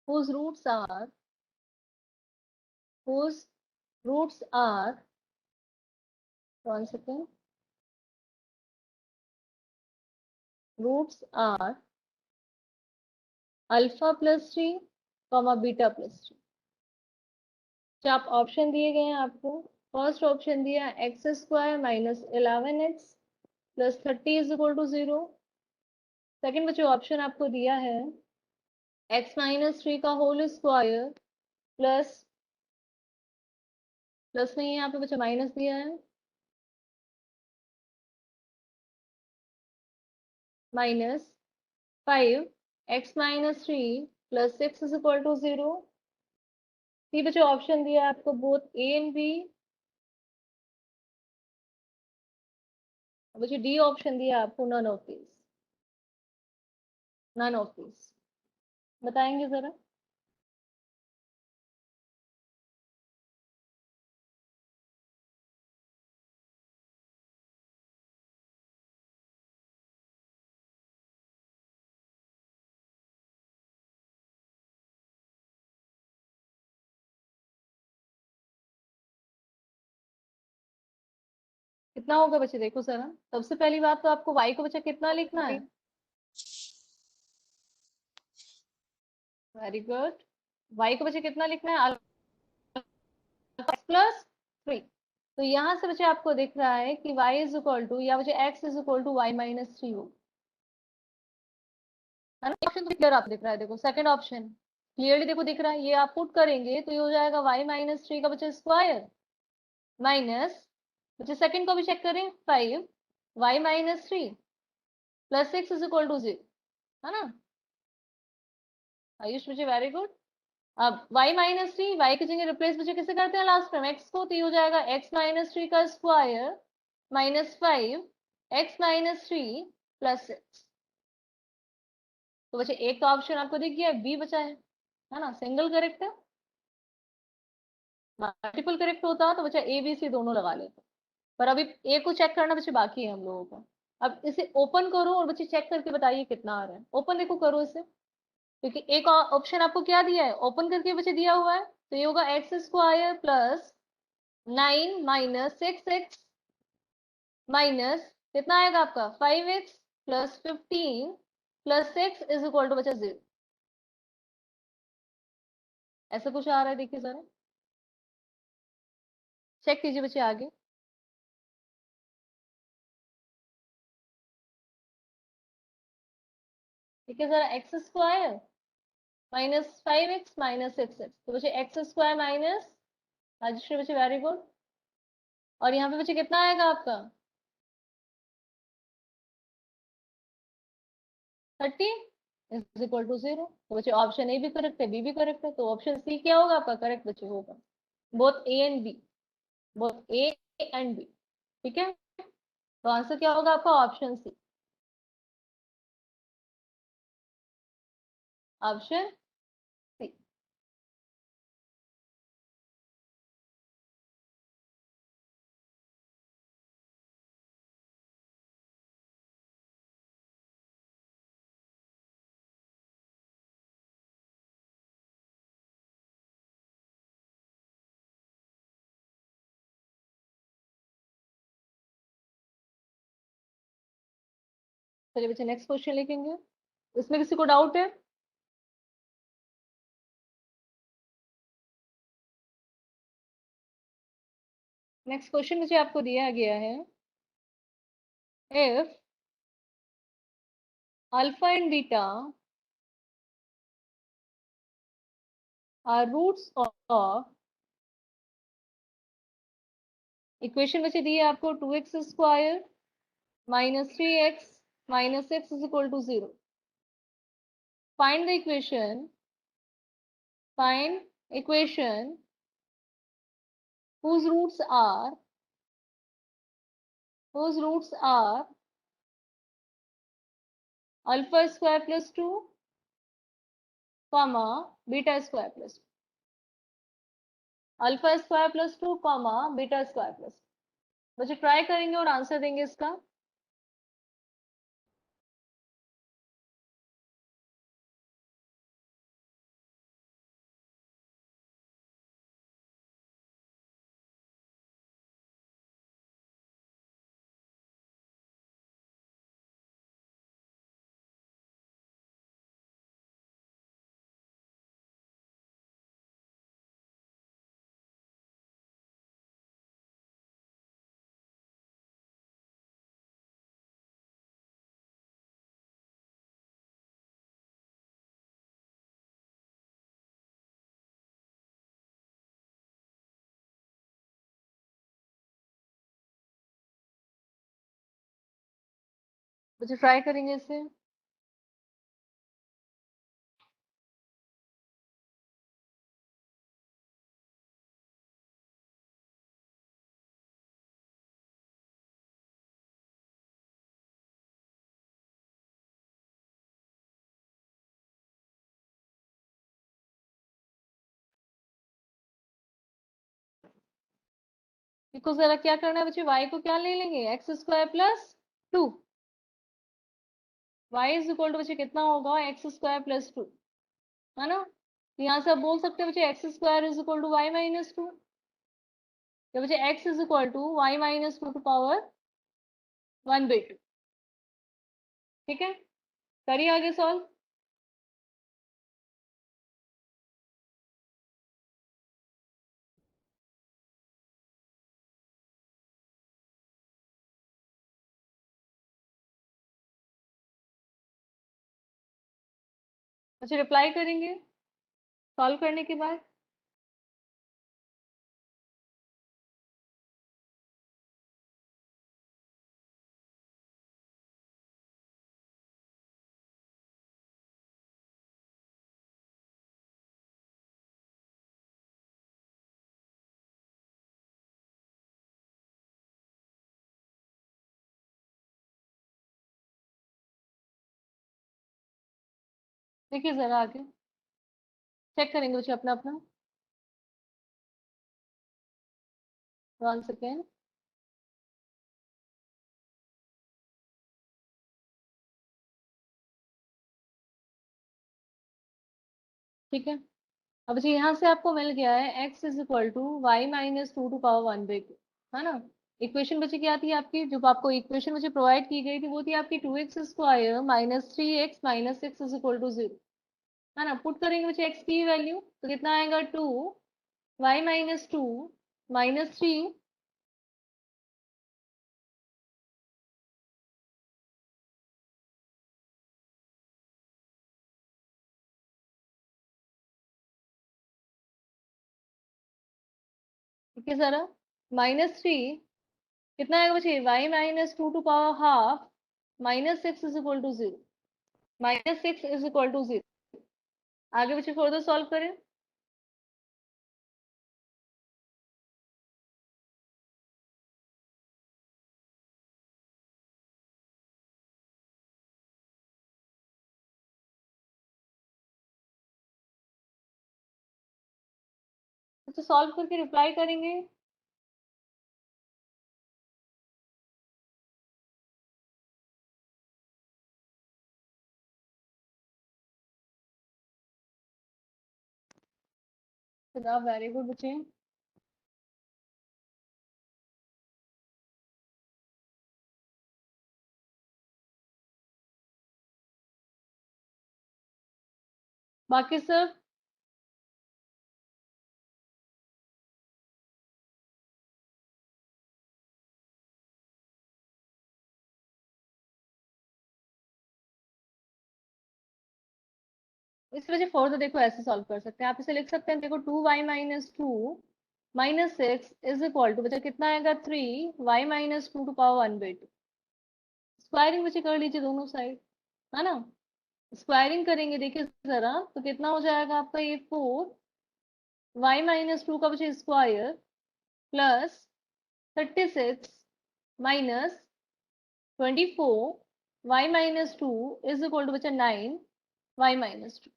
whose roots are 1 second, roots are alpha plus 3 comma beta plus 3। जो आप option दिए गए हैं आपको, first option दिया x square minus 11x plus 30 is equal to 0। Second बच्चों option आपको दिया है एक्स माइनस 3 का होल स्क्वायर प्लस, प्लस नहीं है यहाँ पे बच्चा, माइनस दिया है, minus 5 x minus 3 plus 6 is equal to 0। C बच्चे ऑप्शन दिया है आपको बोथ ए एंड बी। बच्चे डी ऑप्शन दिया है आपको none of this, none of this. बताएंगे जरा। कितना होगा बच्चे देखो जरा। सबसे पहली बात तो आपको y को बच्चा कितना लिखना है? Very good. y को बच्चे कितना लिखना है? प्लस 3। तो यहाँ से बच्चे आपको दिख रहा है कि y इज इक्वल टू या बच्चे x is equal to y minus 3 हो, है ना? ऑप्शन तो क्लियर आप दिख रहा है, देखो सेकंड ऑप्शन क्लियरली देखो दिख रहा है। ये आप पुट करेंगे तो ये हो जाएगा y माइनस 3 का बच्चे स्क्वायर माइनस बच्चे सेकंड को भी चेक करें 5 y minus 3 plus 6 is equal to 0, है ना? आयुष बच्चे वेरी गुड। अब y माइनस 3 y की जगह रिप्लेस बच्चे किसे करते हैं लास्ट में? x को। तो ये हो जाएगा x माइनस 3 का square minus 5 x minus 3 plus 6। तो बच्चे एक तो ऑप्शन आपको दिख गया, बी बचा है ना? सिंगल करेक्ट है। मल्टीपल करेक्ट होता तो बच्चा ए बी सी दोनों लगा लेते, पर अभी ए को चेक करना बच्चे बाकी है हम लोगों का। अब इसे ओपन करो और बच्चे चेक करके बताइए कितना आ रहा है। ओपन देखो करो इसे, क्योंकि एक ऑप्शन आपको क्या दिया है? ओपन करके बच्चे दिया हुआ है। तो ये होगा x square plus 9 minus 6x minus कितना आएगा आपका 5x plus 15 plus 6 is equal to बचा 0। ऐसा कुछ आ रहा है, देखिए जरा चेक कीजिए बच्चे आगे। ठीक है, जरा x square minus 5x minus 6x, तो बच्चे एक्स स्क्वायर माइनस, राजश्री बच्चे वेरी गुड। और यहाँ पे बच्चे कितना आएगा आपका 30 इज इक्वल टू 0। तो बच्चे ऑप्शन ए भी करेक्ट है, बी भी करेक्ट है, तो ऑप्शन सी क्या होगा आपका करेक्ट बच्चे होगा, both A and B, both A and B. ठीक है, तो आंसर क्या होगा आपका ऑप्शन सी, ऑप्शन सी। चलिए बच्चे नेक्स्ट क्वेश्चन लिखेंगे। इसमें किसी को डाउट है? नेक्स्ट क्वेश्चन मुझे आपको दिया गया है, if alpha and beta are roots of, equation बच्चे दी है आपको 2x square minus 3x minus 6 is equal to 0। Find the equation, find equation whose roots are, whose roots are alpha square plus 2 comma beta square plus 2, alpha square plus 2 comma beta square plus. बच्चे try करेंगे और answer देंगे इसका। बच्चे try करेंगे इसे। देखो जरा क्या करना है बच्चे, y को क्या ले लेंगे, x square plus 2। Y is equal to बच्चे कितना होगा, एक्स स्क्वायर प्लस 2, है ना। तो यहाँ से आप बोल सकते हैं बच्चे x square is equal to y minus 2, या बच्चे x is equal to y minus 2 to power 1/2। ठीक है, करिए आगे सॉल्व। अच्छा, रिप्लाई करेंगे सॉल्व करने के बाद। देखिए जरा आगे चेक करेंगे बच्चे अपना अपना। 1 सेकेंड। ठीक है, अब जी यहाँ से आपको मिल गया है x is equal to y minus 2 to power 1/2, है ना। इक्वेशन बच्चे क्या थी आपकी, जो आपको इक्वेशन मुझे प्रोवाइड की गई थी वो थी आपकी 2x square minus 3x minus 6 is equal to 0, है ना। पुट करेंगे बच्चे x की वैल्यू तो कितना आएगा, 2 वाई माइनस 2 माइनस 3। ठीक है जरा, -3 कितना आएगा बच्चे, y minus 2 to power half minus 6 is equal to 0, -6 is equal to 0। आगे बच्चे फर्दर सॉल्व करें। तो सॉल्व करके रिप्लाई करेंगे। जनाब वेरी गुड बच्चे। बाकी सब इस वजह फर्दर देखो ऐसे सॉल्व कर सकते हैं, आप इसे लिख सकते हैं, देखो 2y-2 minus 6 is equal to बचा कितना आएगा, 3y-2 टू पावर 1/2। स्क्वायरिंग बच्चे कर लीजिए दोनों साइड, है ना। स्क्वायरिंग करेंगे देखिए जरा तो कितना हो जाएगा आपका, ये 4y-2 का बच्चे square plus 36 minus 24 y-2 is equal to बचा 9y-2।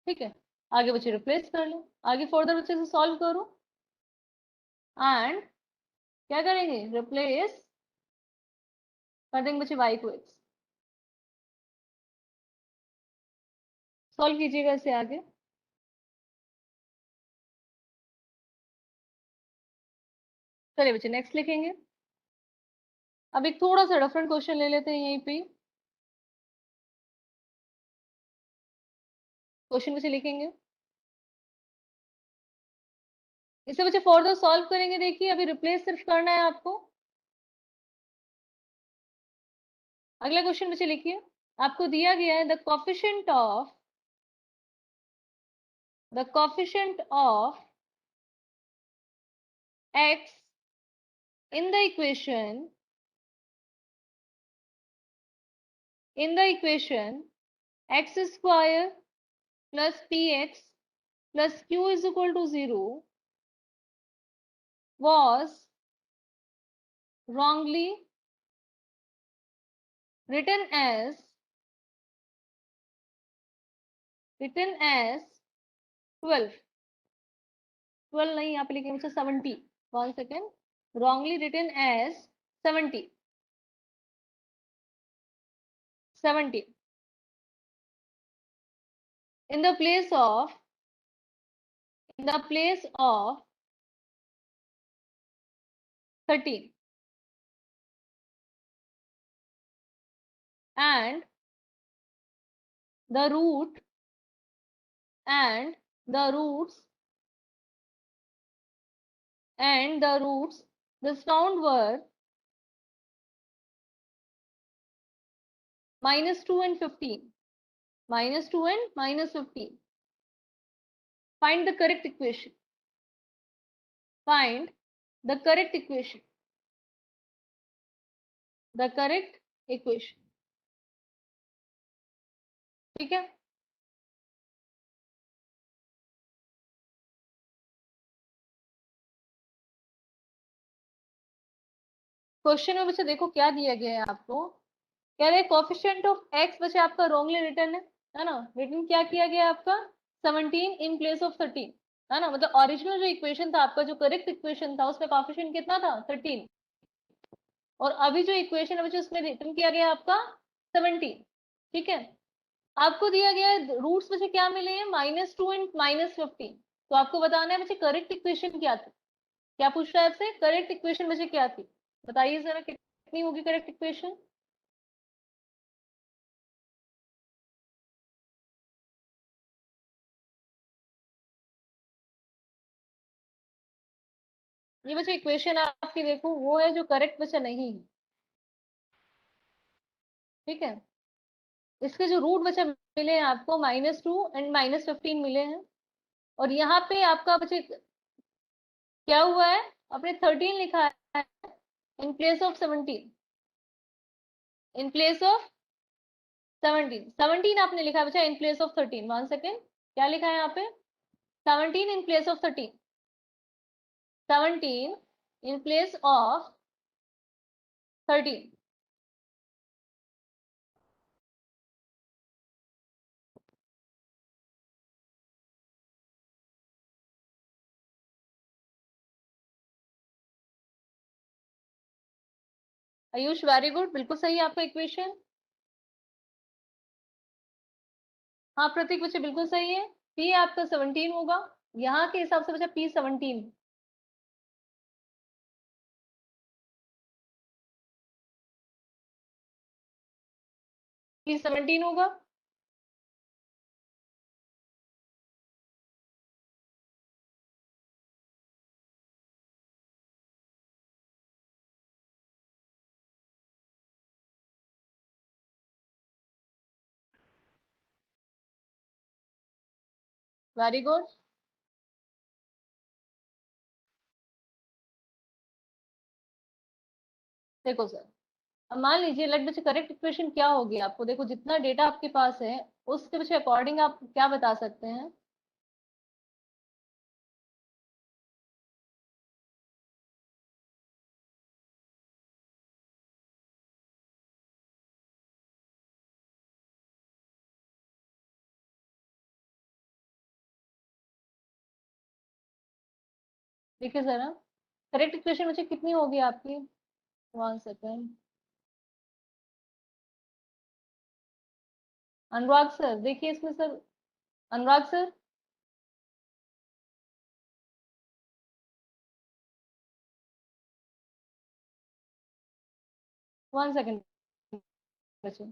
ठीक है, आगे बच्चे रिप्लेस कर लो, आगे फर्दर बच्चे से सॉल्व करो एंड क्या करेंगे, रिप्लेस कर देंगे बच्चे y को x। सॉल्व कीजिएगा इसे आगे। चलिए बच्चे नेक्स्ट लिखेंगे। अब एक थोड़ा सा डिफरेंट क्वेश्चन ले लेते हैं यहीं पे। क्वेश्चन बच्चे लिखेंगे, इसे बच्चे फर्दर सॉल्व करेंगे। देखिए अभी रिप्लेस सिर्फ करना है आपको। अगला क्वेश्चन बच्चे लिखिए, आपको दिया गया है the coefficient of x in the equation x square plus px plus q is equal to 0 was wrongly written as 12 12 नहीं, यहाँ पे लिखेंगे 70। 1 second, wrongly written as 70. 70. In the place of 13. And the root and the roots this found were -2 and 15. -2 and -15. Find the correct equation. Find the correct equation. The correct equation. ठीक है? Question में बच्चे देखो क्या दिया गया है आपको। कह रहे कोफिशिएंट ऑफ एक्स बच्चे आपका रॉन्गली रिटर्न है ना। रिटर्न क्या किया गया आपका 17 इन प्लेस ऑफ 13, है ना। मतलब ओरिजिनल जो इक्वेशन था आपका, जो करेक्ट इक्वेशन था, उसमें कोफिशिएंट कितना था 13, और अभी जो इक्वेशन है बच्चे उसमें रिटर्न किया गया आपका 17। ठीक है। आपको दिया गया है रूट्स बच्चे क्या मिले हैं -2 एंड -15। तो आपको बताना है बच्चे करेक्ट इक्वेशन क्या थी। क्या पूछ रहा है आपसे, करेक्ट इक्वेशन बच्चे क्या थी, बताइए जरा कितनी होगी करेक्ट इक्वेशन। ये बच्चे इक्वेशन आपकी देखो वो है जो करेक्ट बच्चा नहीं है। ठीक है। इसके जो रूट बच्चा मिले हैं आपको -2 एंड -15 मिले हैं। और यहाँ पे आपका बच्चे क्या हुआ है, आपने 13 लिखा है in place of 17। In place of 17 आपने लिखा है बच्चा इन प्लेस ऑफ 13। 1 सेकेंड, क्या लिखा है यहाँ पे 17 in place of 13। 17 in place of 13। Ayush very good, बिल्कुल सही है आपका इक्वेशन। हाँ प्रतीक बच्चे बिल्कुल सही है। पी आपका 17 होगा, यहाँ के हिसाब से बच्चा पी 17। पी 17 होगा। Very good. देखो सर, अब मान लीजिए लेट बच्चे करेक्ट इक्वेशन क्या होगी आपको, देखो जितना डेटा आपके पास है उसके बच्चे अकॉर्डिंग आप क्या बता सकते हैं। देखिए जरा करेक्ट इक्वेशन बच्चे कितनी होगी आपकी। 1 सेकेंड, अनुराग सर देखिए इसमें सर, अनुराग सर। 1 सेकेंड बच्चे।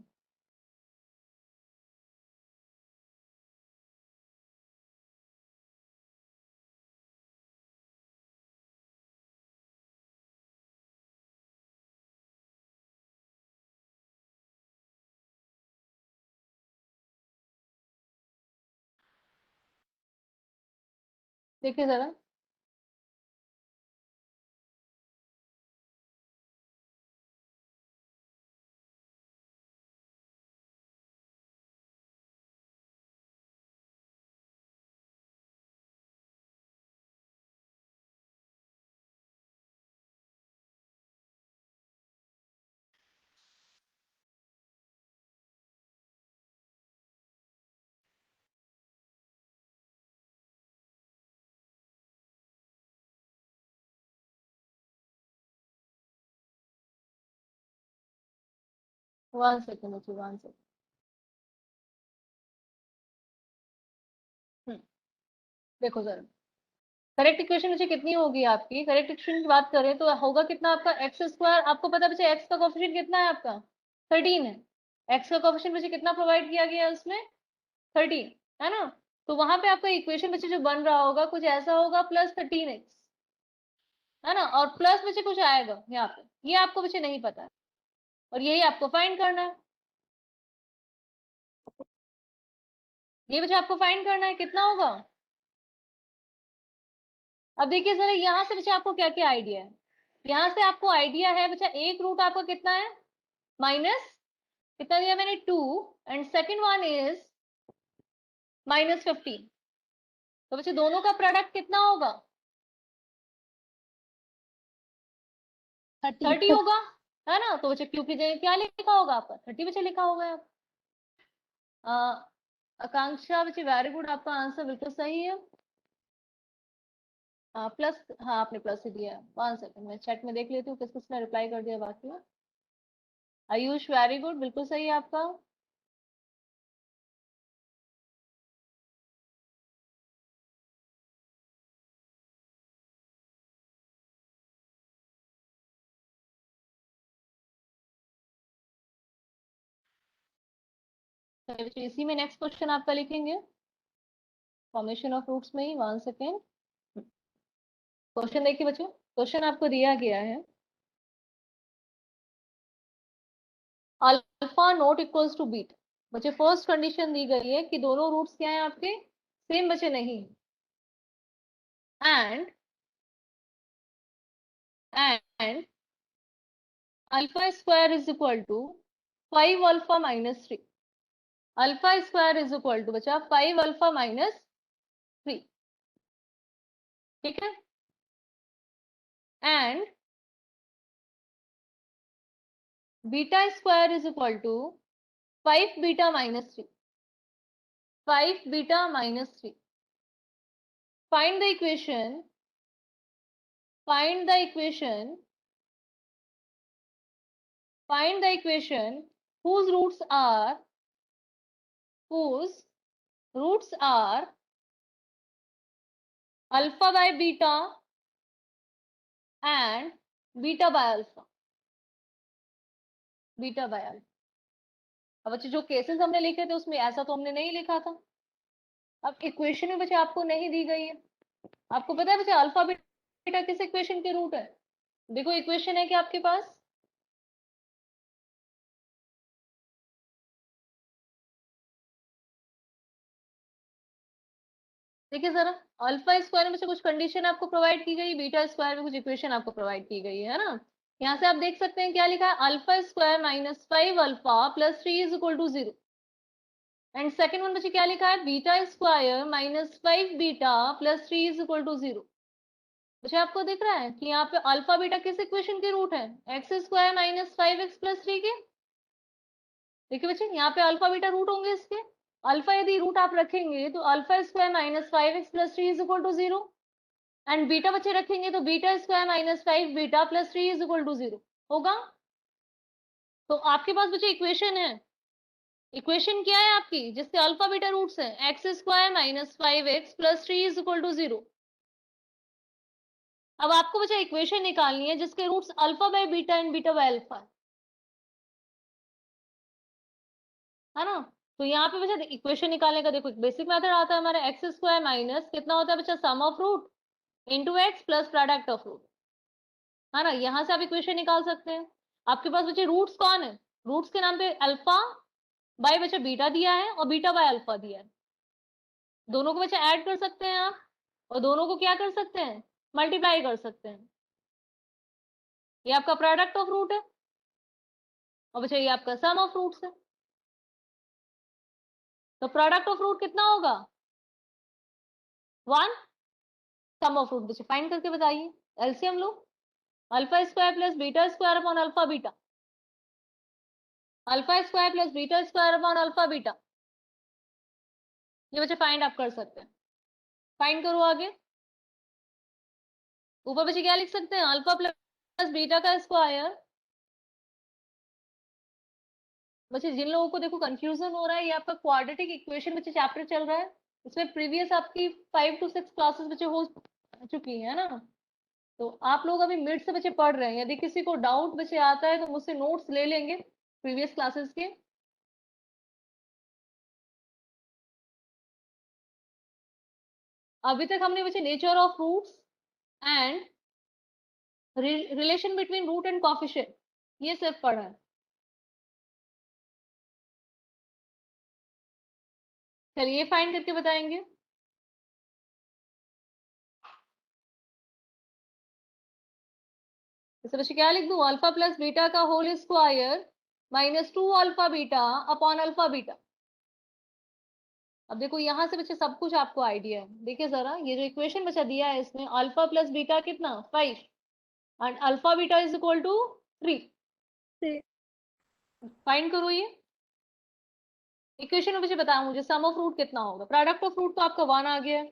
देखिए जरा 1 सेकेंड बच्चे, 1 सेकेंड। देखो जरा, करेक्ट इक्वेशन मुझे कितनी होगी आपकी? करेक्ट इक्वेशन की बात करें तो होगा कितना आपका? X square. आपको पता बच्चा एक्स का कोफिशिएंट कितना है आपका? 13 है। एक्स का कोफिशिएंट बच्चे कितना प्रोवाइड किया गया है उसमें? 13, है ना? तो वहां पे आपका इक्वेशन बच्चे जो बन रहा होगा कुछ ऐसा होगा, +13x, है ना? और प्लस बच्चे कुछ आएगा यहाँ पे, ये आपको बच्चे नहीं पता है, और यही आपको फाइंड करना है। ये बच्चे आपको फाइंड करना है, कितना होगा? अब देखिए जरा, यहाँ से बच्चे आपको क्या क्या आइडिया है? यहाँ से आपको आइडिया है बच्चा, एक रूट आपका कितना है? माइनस, कितना दिया मैंने? 2, एंड सेकेंड वन इज -15। तो बच्चे दोनों का प्रोडक्ट कितना होगा? 30 होगा, है ना? तो बच्चे क्यू की जगह क्या लिखा होगा आपका? 30 बच्चे लिखा होगा। आकांक्षा बच्चे वेरी गुड, आपका आंसर बिल्कुल सही है। प्लस, हाँ आपने प्लस ही दिया है। 1 सेकंड में चैट में देख लेती हूँ किस किसने रिप्लाई कर दिया बाकी में। आयुष वेरी गुड, बिल्कुल सही है आपका। चलिए बच्चे, इसी में नेक्स्ट क्वेश्चन आपका लिखेंगे, फॉर्मेशन ऑफ रूट्स में ही। 1 सेकेंड। क्वेश्चन देखिए बच्चों, क्वेश्चन आपको दिया गया है, alpha not equals to beta. बच्चे फर्स्ट कंडीशन दी गई है कि दोनों रूट्स क्या है आपके? सेम बच्चे नहीं। And and alpha square is equal to 5 alpha minus 3। Alpha square is equal to बच्चा 5 अल्फा माइनस 3, ठीक है? And beta square is equal to 5 beta minus 3। 5 beta minus 3। Find the equation, find the equation, find the equation whose roots are alpha by beta and beta by alpha, beta by alpha। अब बच्चे जो cases हमने लिखे थे उसमें ऐसा तो हमने नहीं लिखा था। अब इक्वेशन में बच्चे आपको नहीं दी गई है। आपको पता है बच्चे अल्फा बीटा किस इक्वेशन के रूट है? देखो इक्वेशन है कि आपके पास, देखिए जरा, अल्फा स्क्वायर में से कुछ कंडीशन आपको प्रोवाइड की गई, बीटा स्क्वायर में कुछ इक्वेशन आपको प्रोवाइड की गई है ना? यहाँ से आप देख सकते हैं क्या लिखा है, alpha square minus 5 alpha plus 3 is equal to 0। And second one बच्चे क्या लिखा है, beta square minus 5 beta plus 3 is equal to 0। बच्चे आपको दिख रहा है कि यहाँ पे अल्फा बीटा किस इक्वेशन के रूट है? X square minus 5x plus 3 के। देखिए बच्चे, यहाँ पे अल्फा बीटा रूट होंगे इसके। अल्फा यदि रूट आप रखेंगे तो alpha square minus 5x plus 3 is equal to 0, and beta बच्चे रखेंगे तो beta square minus 5 beta plus 3 is equal to 0 होगा। तो आपके पास बच्चे इक्वेशन है, इक्वेशन क्या है आपकी जिससे अल्फा बीटा रूट्स है? X square minus 5x plus 3 is equal to 0। अब आपको बच्चा इक्वेशन निकालनी है जिसके roots alpha by beta and beta by alpha है ना? तो यहाँ पे बच्चा इक्वेशन निकालने का देखो बेसिक मेथड आता है हमारा, एक्स स्क्वायर माइनस कितना होता है बच्चा, sum of root into x plus product of root, है ना? यहाँ से आप इक्वेशन निकाल सकते हैं। आपके पास बच्चे रूट्स कौन है? रूट्स के नाम पे अल्फा बाय बच्चा बीटा दिया है और बीटा बाय अल्फा दिया है। दोनों को बच्चा ऐड कर सकते हैं आप, और दोनों को क्या कर सकते हैं? मल्टीप्लाई कर सकते हैं। ये आपका प्रोडक्ट ऑफ रूट है, और बच्चा ये आपका सम ऑफ रूट्स है। तो प्रोडक्ट ऑफ रूट कितना होगा? 1। सम ऑफ रूट बच्चे फाइंड करके बताइए, एलसीएम लो। Alpha square plus beta square upon alpha beta, alpha square plus beta square upon alpha beta, ये बच्चे फाइंड आप कर सकते हैं। फाइंड करो आगे। ऊपर बच्चे क्या लिख सकते हैं, अल्फा प्लस बीटा का स्क्वायर बच्चे जिन लोगों को देखो कंफ्यूजन हो रहा है, ये आपका क्वाड्रेटिक इक्वेशन बच्चे चैप्टर चल रहा है, इसमें प्रीवियस आपकी 5 to 6 क्लासेस बच्चे हो चुकी है ना। तो आप लोग अभी मिड से बच्चे पढ़ रहे हैं, यदि किसी को डाउट बच्चे आता है तो मुझसे नोट्स ले लेंगे प्रीवियस क्लासेस के। अभी तक हमने बच्चे nature of roots and relation between root and coefficient ये सिर्फ पढ़ा है। चलिए फाइंड करके बताएंगे। इसे बच्चे क्या लिख दूं, अल्फा प्लस बीटा का whole square minus 2 alpha beta upon alpha beta. अब देखो यहां से बच्चे सब कुछ आपको आइडिया है। देखिए जरा ये जो इक्वेशन बच्चा दिया है इसमें अल्फा प्लस बीटा कितना 5 and alpha beta is equal to 3। Find करो ये इक्वेशन में मुझे बताओ, मुझे सम ऑफ रूट कितना होगा। प्रोडक्ट ऑफ रूट तो आपका 1 आ गया है।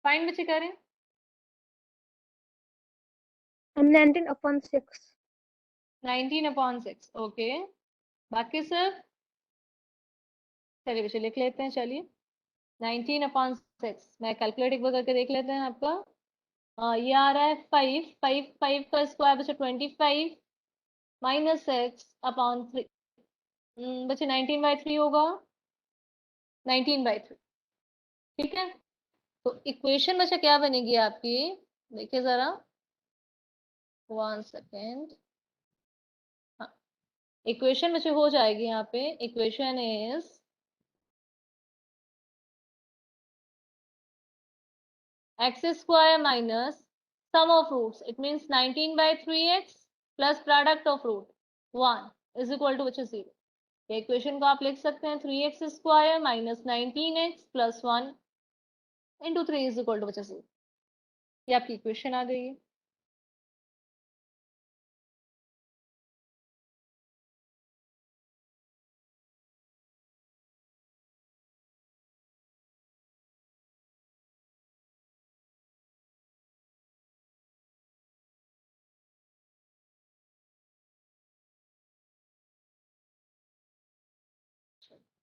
फाइंड बच्चे करें। 19/6। 19/6 ओके। बाकी सर चलिए बच्चे लिख लेते हैं। चलिए 19/6 मैं कैलकुलेट एक बार करके देख लेते हैं आपका। ये आ रहा है 5 5 5 का स्क्वायर बच्चे 25 माइनस 6/3 बच्चे 19/3 होगा। 19/3 ठीक है। तो इक्वेशन बच्चा क्या बनेगी आपकी, देखिए जरा 1 सेकेंड। हाँ इक्वेशन बच्चे हो जाएगी यहाँ पे। Equation is x square minus sum of roots, it means 19/3x plus product of root 1 is equal to which is 0। ये इक्वेशन को आप लिख सकते हैं 3x square minus 19x plus 1 into 3 is equal to which is 0। ये आपकी equation आ गई है।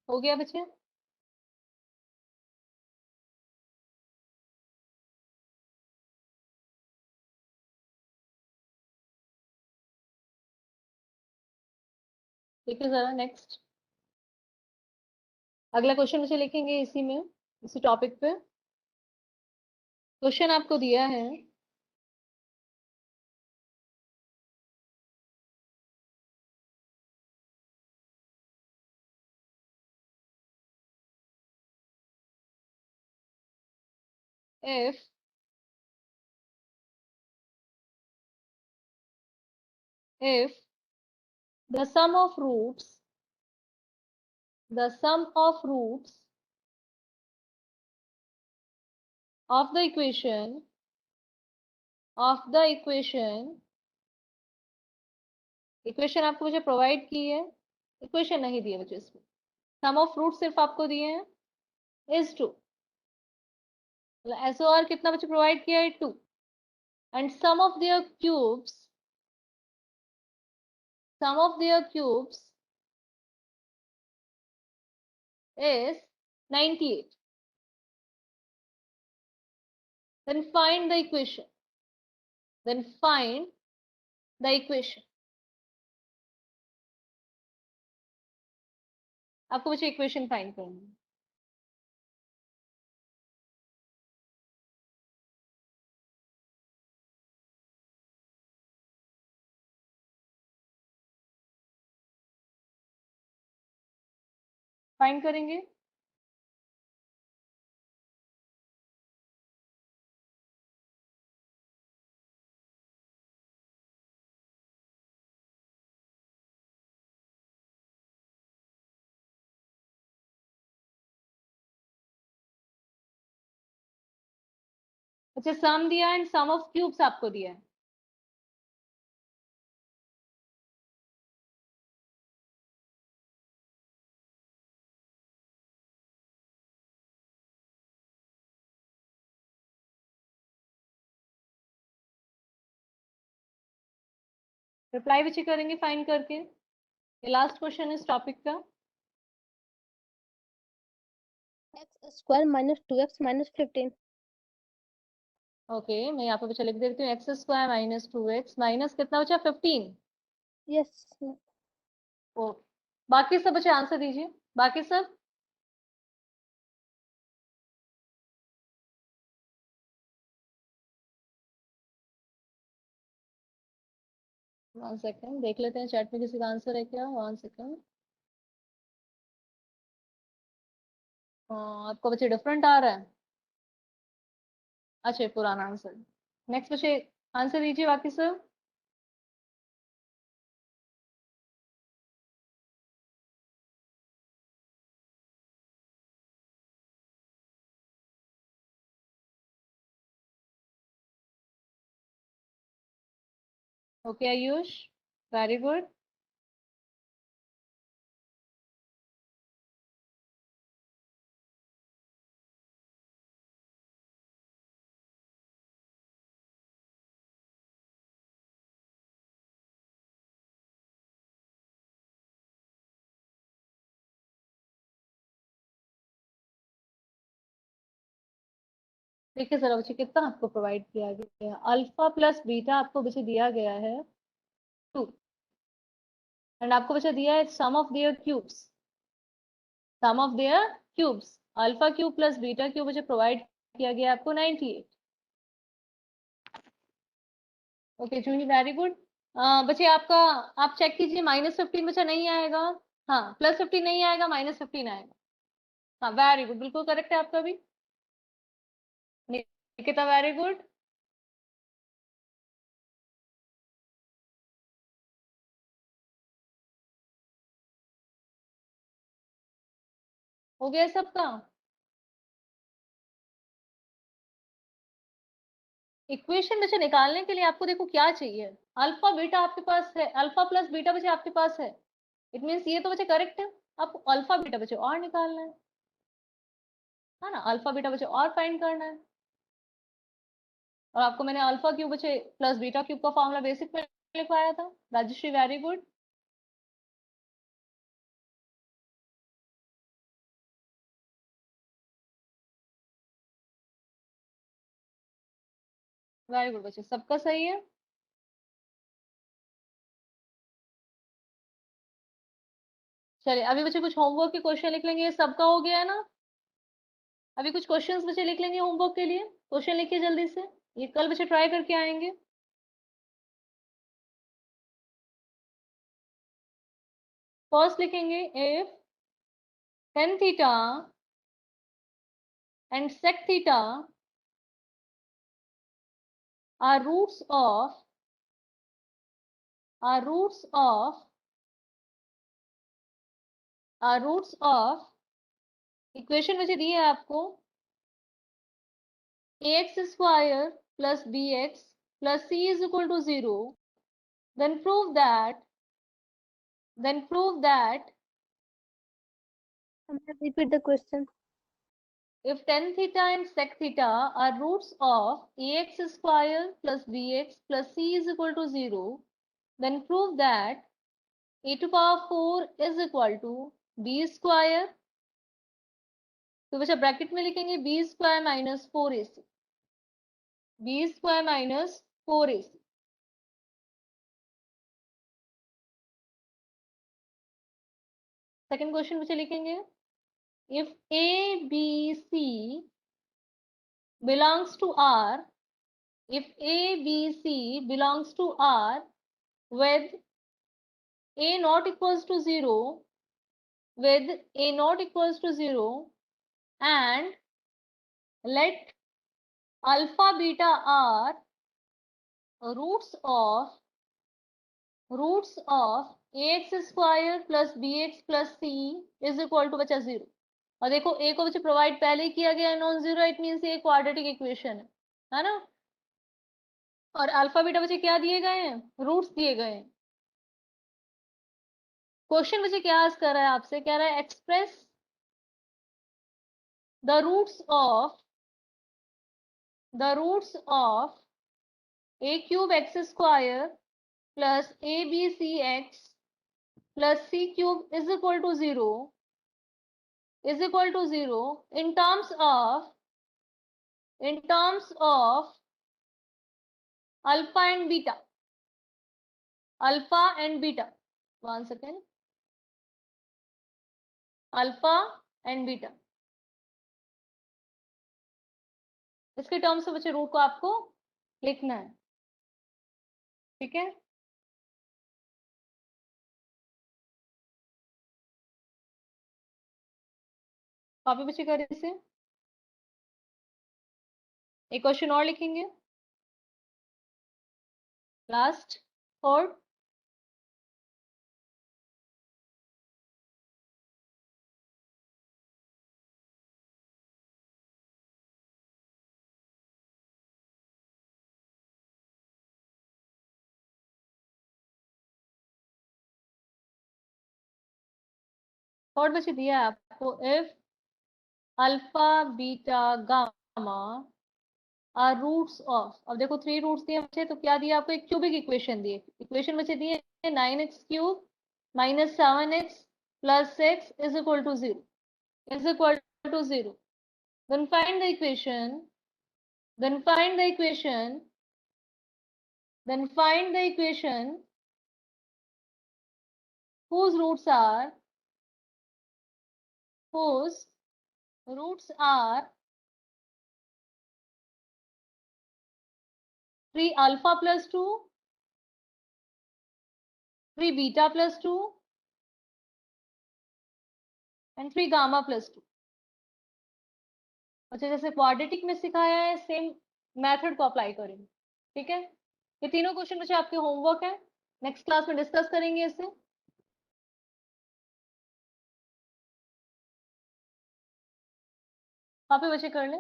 हो गया बच्चे। देखिए जरा नेक्स्ट अगला क्वेश्चन बच्चे लिखेंगे इसी में, इसी टॉपिक पे। क्वेश्चन आपको दिया है if the sum of roots of the equation equation आपको मुझे प्रोवाइड की है, इक्वेशन नहीं दी है मुझे इसमें, सम ऑफ रूट सिर्फ आपको दिए हैं इज 2। एसओआर कितना बच्चे प्रोवाइड किया है 2 and sum of their cubes is 98। then find the equation आपको बच्चे इक्वेशन फाइंड करनी है। फाइंड करेंगे। अच्छा सम दिया एंड सम ऑफ क्यूब्स आपको दिया है। रिप्लाई बच्चे करेंगे फाइंड करके। ये लास्ट क्वेश्चन इस टॉपिक का। X square minus 2x minus 15। Okay, मैं यहाँ पे बच्चा लिख देती हूँ x square minus 2x minus कितना बचा 15। यस। ओ, बाकी सब बच्चे आंसर दीजिए, बाकी सब। वन सेकेंड देख लेते हैं चैट में किसी का आंसर है क्या। One second. आपको बच्चे डिफरेंट आ रहा है। अच्छा, ये पुराना आंसर। नेक्स्ट बच्चे आंसर दीजिए बाकी सब। Okay Ayush, very good. देखिए जरा बच्चे कितना आपको प्रोवाइड किया गया है। अल्फा प्लस बीटा आपको बच्चे दिया गया है 2, एंड आपको बच्चे दिया है sum of their cubes. Sum of their cubes, alpha cube plus beta cube बच्चे प्रोवाइड किया गया है आपको 98। Okay Juhi, very good. बच्चे आपका, आप चेक कीजिए -15 बच्चा नहीं आएगा। हाँ, +15 नहीं आएगा, -15 आएगा। हाँ वेरी गुड, बिल्कुल करेक्ट है आपका भी। Nikita very good. हो गया सबका। इक्वेशन बच्चे निकालने के लिए आपको देखो क्या चाहिए। अल्फा बीटा आपके पास है, अल्फा प्लस बीटा बच्चे आपके पास है। इट मीन्स ये तो बच्चे करेक्ट है। आपको अल्फा बीटा बच्चे और निकालना है ना। अल्फा बीटा बच्चे और फाइंड करना है। और आपको मैंने अल्फा क्यूब बच्चे प्लस बीटा क्यूब का फॉर्मूला बेसिक में लिखवाया था। Rajshree very good. Very good बच्चे, सबका सही है। चलिए अभी बच्चे कुछ होमवर्क के क्वेश्चन लिख लेंगे। ये सबका हो गया है ना। अभी कुछ क्वेश्चंस बच्चे लिख लेंगे होमवर्क के लिए। क्वेश्चन लिखिए जल्दी से, ये कल बच्चे ट्राई करके आएंगे। फर्स्ट लिखेंगे if tan theta and sec theta are roots of equation मुझे दी है आपको ax square plus bx plus c is equal to 0, then prove that Repeat the question. if tan theta and sec theta are roots of ax square plus bx plus c is equal to 0, then prove that a to power 4 is equal to b square। तो बच्चा bracket में लिखेंगे b square minus 4ac, b square minus 4ac। Second question बच्चे लिखेंगे if a b c belongs to r, if a b c belongs to r with a not equals to 0, with a not equals to 0, and let alpha beta are roots of ax square plus bx plus c is equal to बचा 0। और देखो a को बच्चे provide पहले ही किया गया है non zero, it means ये क्वाड्रेटिक इक्वेशन है ना। और अल्फा बीटा बच्चे क्या दिए गए हैं, रूट्स दिए गए हैं। क्वेश्चन बच्चे क्या आस्क कर रहा है आपसे, कह रहा है express the roots of a cube x square plus ABCX plus C cube is equal to 0 in terms of alpha and beta. Alpha and beta. 1 second. Alpha and beta. इसके टर्म्स से बच्चे रूट को आपको लिखना है, ठीक है। Copy बच्चे करें इसे। एक क्वेश्चन और लिखेंगे, लास्ट फोर्थ। फोर्थ बच्चे दिया है आपको, if alpha beta gamma are roots of, अब देखो 3 रूट्स दिए बच्चे, तो क्या दिया आपको, एक क्यूबिक इक्वेशन दिए, इक्वेशन बच्चे दिए 9x cube minus 7x plus 6 is equal to 0, is equal to 0. Then find the equation, then find the equation, then find the equation whose roots are 3 alpha plus 2, 3 beta plus 2 and 3 gamma plus 2. अच्छा, जैसे quadratic में सिखाया है same method को apply करेंगे, ठीक है। ये तीनों क्वेश्चन बच्चे आपके होमवर्क है, नेक्स्ट क्लास में डिस्कस करेंगे इसे। कॉपी बच्चे कर लें।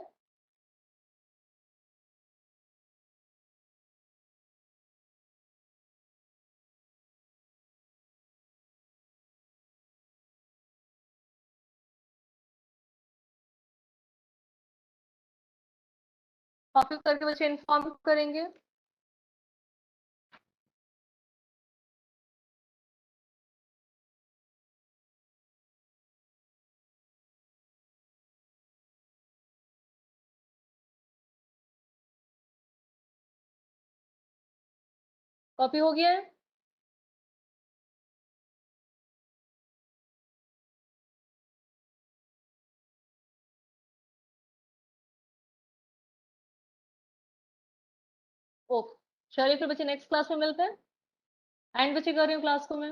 कॉपी करके बच्चे इन्फॉर्म करेंगे। कॉपी हो गया है। ओके, चलिए फिर बच्चे नेक्स्ट क्लास में मिलते हैं। एंड बच्चे कर रही हूँ क्लास को मैं।